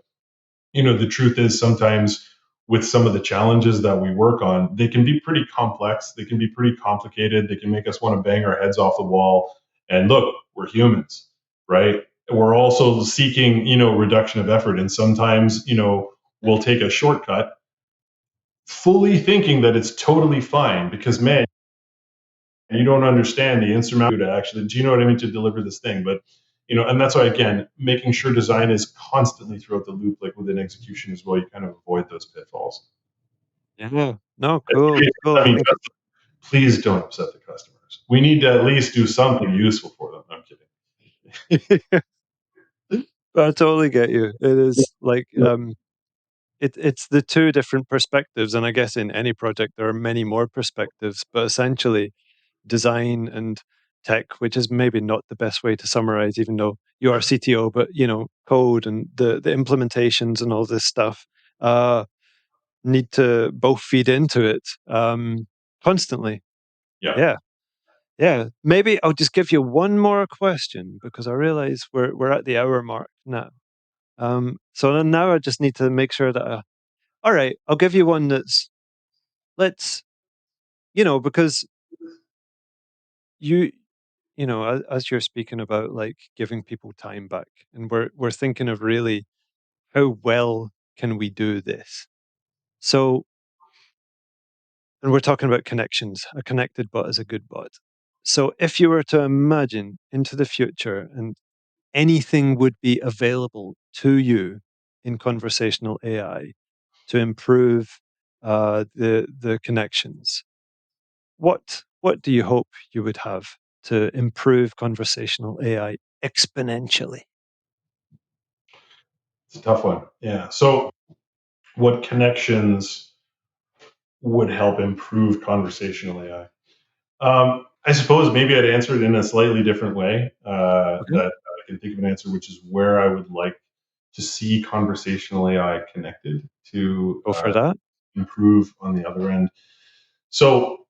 the truth is sometimes with some of the challenges that we work on, they can be pretty complex. They can be pretty complicated. They can make us want to bang our heads off the wall. And look, we're humans, right? We're also seeking, reduction of effort. And sometimes, we'll take a shortcut fully thinking that it's totally fine because, man, you don't understand the insurmountable to actually, do you know what I mean, to deliver this thing. But and that's why, again, making sure design is constantly throughout the loop, like within execution as well, you kind of avoid those pitfalls. Yeah. No, And cool. Cool. I I mean, think please don't upset the customers. We need to at least do something useful for them. I'm kidding. it I totally get you. It is like it's the two different perspectives, and I guess in any project there are many more perspectives, but essentially design and tech, which is maybe not the best way to summarize, even though you are CTO, but code and the implementations and all this stuff uh, need to both feed into it constantly. Yeah. Yeah, yeah. Maybe I'll just give you one more question because I realize we're at the hour mark now. So then now I just need to make sure that. All right, I'll give you one that's let's because you as you're speaking about like giving people time back, and we're thinking of really how well can we do this. So, and we're talking about connections. A connected bot is a good bot. So if you were to imagine into the future and anything would be available to you in conversational AI to improve the connections, what do you hope you would have to improve conversational AI exponentially? It's a tough one. Yeah. So, what connections would help improve conversational AI? I suppose maybe I'd answer it in a slightly different way. Okay, That I can think of an answer, which is where I would like to see conversational AI connected to go for that. improve on the other end. So,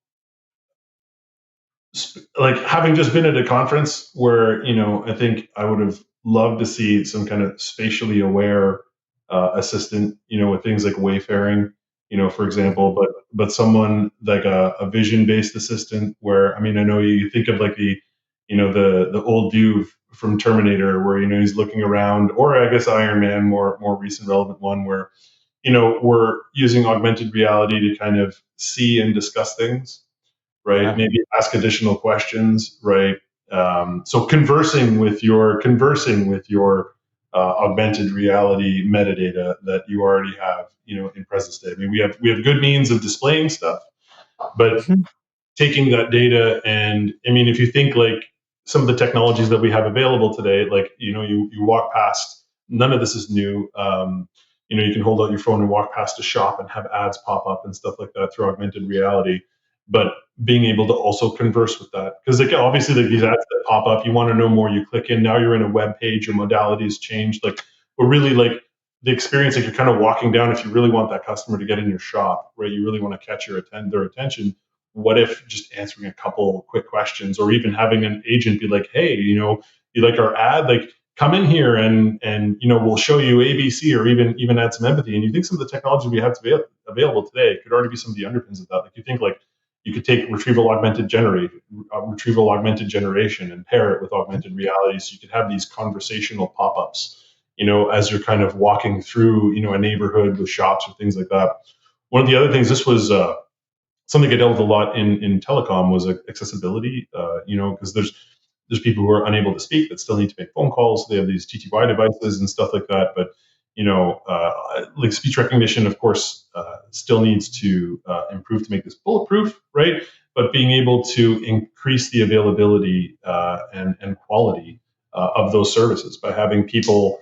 like having just been at a conference where I think I would have loved to see some kind of spatially aware assistant, with things like wayfaring, for example, Mhm. but someone like a vision based assistant where I know you think of like the old dude from Terminator where he's looking around, or I guess Iron Man, more recent relevant one where we're using augmented reality to kind of see and discuss things, right? Yeah. Maybe ask additional questions, right? So conversing with your augmented reality metadata that you already have, in present state. I mean, we have good means of displaying stuff, but Mhm. taking that data, and I mean, if you think like some of the technologies that we have available today, like you walk past, none of this is new. You can hold out your phone and walk past a shop and have ads pop up and stuff like that through augmented reality. But being able to also converse with that, because like obviously like these ads that pop up, you want to know more, you click in, now you're in a web page, your modalities changed. Like we're really like the experience, like you're kind of walking down. If you really want that customer to get in your shop, right, you really want to catch their attention. What if just answering a couple quick questions, or even having an agent be like, hey, you like our ad, like come in here and we'll show you ABC, or even add some empathy. And you think some of the technology we have available today could already be some of the underpins of that. Like you think like you could take retrieval augmented generation and pair it with augmented reality, so you could have these conversational pop-ups, as you're kind of walking through, a neighborhood with shops or things like that. One of the other things, this was something I dealt with a lot in telecom, was accessibility. Because there's people who are unable to speak that still need to make phone calls. They have these TTY devices and stuff like that. But like speech recognition, of course, still needs to improve to make this bulletproof, right? But being able to increase the availability and quality of those services by having people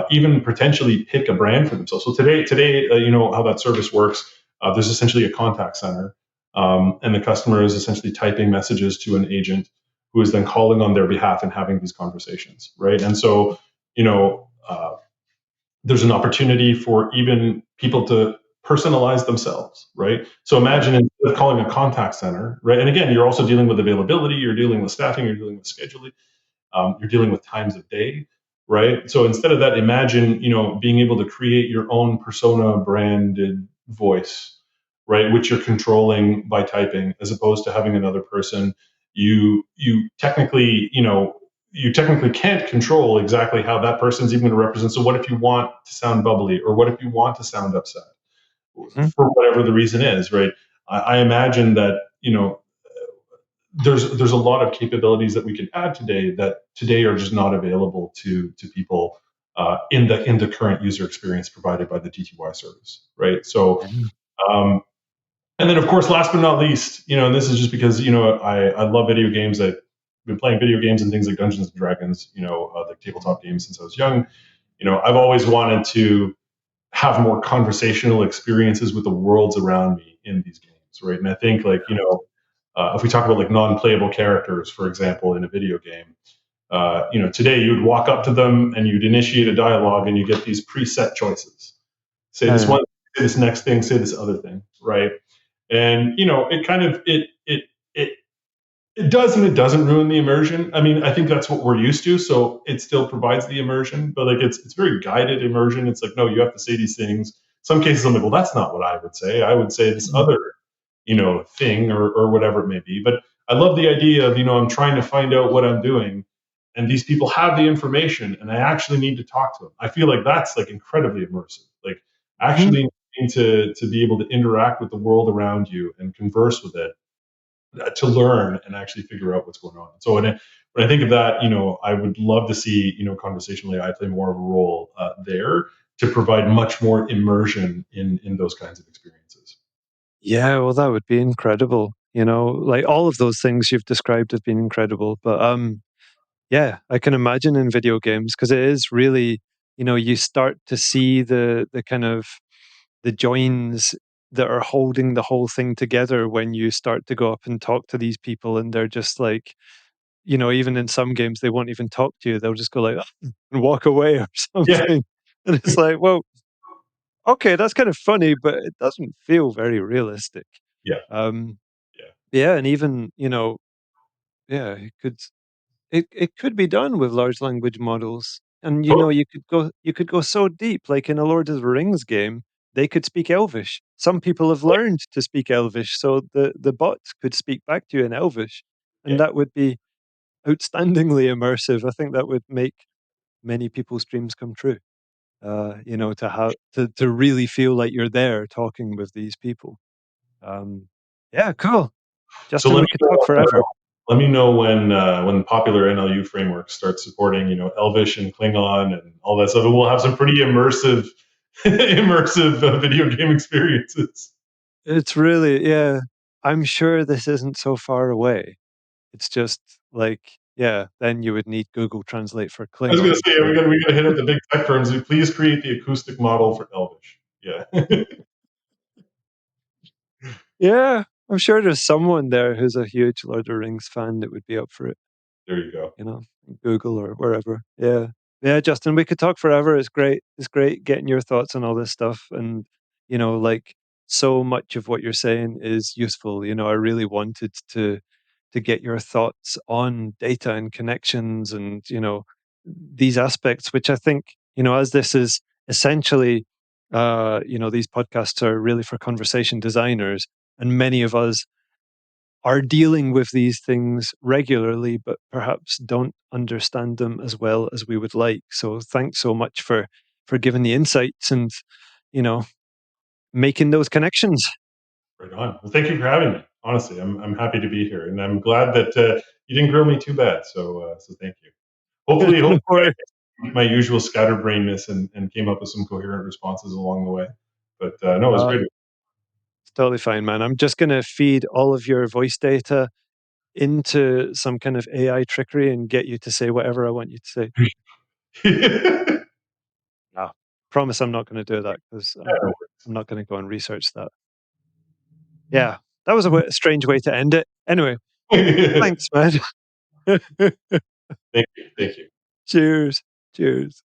even potentially pick a brand for themselves. So today, how that service works. There's essentially a contact center, and the customer is essentially typing messages to an agent who is then calling on their behalf and having these conversations, right? And so, there's an opportunity for even people to personalize themselves, right? So Yeah. imagine instead of calling a contact center, right? And again, you're also dealing with availability, you're dealing with staffing, you're dealing with scheduling, you're dealing with times of day, right? So instead of that, imagine being able to create your own persona branded voice, right, which you're controlling by typing, as opposed to having another person. You technically can't control exactly how that person's even going to represent. So what if you want to sound bubbly, or what if you want to sound upset, Mhm. for whatever the reason is, right? I imagine that there's a lot of capabilities that we can add today that today are just not available to people in the current user experience provided by the TTY service, right? So, Yeah. um, and then of course, last but not least, and this is just because I love video games. I've been playing video games and things like Dungeons and Dragons, like tabletop games since I was young. I've always wanted to have more conversational experiences with the worlds around me in these games, right? And I think like if we talk about like non-playable characters, for example, in a video game, today you would walk up to them and you'd initiate a dialogue and you get these preset choices. Say this Yeah. one, say this next thing, say this other thing, right? And it kind of it it does and it doesn't ruin the immersion. I mean, I think that's what we're used to, so it still provides the immersion, but like it's very guided immersion. It's like, no, you have to say these things. Some cases I'm like, well, that's not what I would say. I would say this Mhm. other, thing, or whatever it may be. But I love the idea of, I'm trying to find out what I'm doing, and these people have the information, and I actually need to talk to them. I feel like that's like incredibly immersive. Like Mhm. actually needing to be able to interact with the world around you and converse with it, to learn and actually figure out what's going on. So when I think of that, I would love to see, conversational AI play more of a role there, to provide much more immersion in those kinds of experiences. Yeah, well, that would be incredible. Like all of those things you've described have been incredible. But yeah, I can imagine in video games because it is really, you start to see the kind of the joins that are holding the whole thing together when you start to go up and talk to these people and they're just like, even in some games, they won't even talk to you. They'll just go like, "Ah," and walk away or Yeah, something. And it's like, well, okay, that's kind of funny, but it doesn't feel very realistic. yeah, Um, yeah. yeah, and even, yeah, it could be done with large language models. And Totally. you could go so deep, like in a Lord of the Rings game, they could speak Elvish. Some people have learned to speak Elvish, so the bot could speak back to you in Elvish, Yeah. and that would be outstandingly immersive. I think that would make many people's dreams come true. To really feel like you're there talking with these people. Um, yeah, cool. So Justin, we could talk forever. let me know when popular NLU frameworks start supporting, Elvish and Klingon and all that stuff. We'll have some pretty immersive, immersive video game experiences. It's really, yeah. I'm sure this isn't so far away. It's just like, yeah, then you would need Google Translate for I was going to Klingon. say, yeah, So we got to hit up the big tech firms. Please create the acoustic model for Elvish. Yeah, yeah, I'm sure there's someone there who's a huge Lord of the Rings fan that would be up for it. there you go. you know, Google or wherever. Yeah. Yeah, Justin, we could talk forever. It's great. It's great getting your thoughts on all this stuff. And, like so much of what you're saying is useful. I really wanted to get your thoughts on data and connections and, these aspects, which I think, as this is essentially these podcasts are really for conversation designers, and many of us are dealing with these things regularly, but perhaps don't understand them as well as we would like. So thanks so much for giving the insights and you know making those connections. Right on. Well, thank you for having me. Honestly, I'm happy to be here, and I'm glad that you didn't grill me too bad. So thank you. No Hopefully, worries. my usual scatterbrainness and came up with some coherent responses along the way. But no, it was Uh, great. it's totally fine, man. I'm just gonna feed all of your voice data into some kind of AI trickery and get you to say whatever I want you to say. Yeah, No, promise I'm not going to do that because no I'm not going to go and research that. Yeah, that was a strange way to end it. Anyway, worries. thanks, man. Thank you. Thank you. Cheers. Cheers.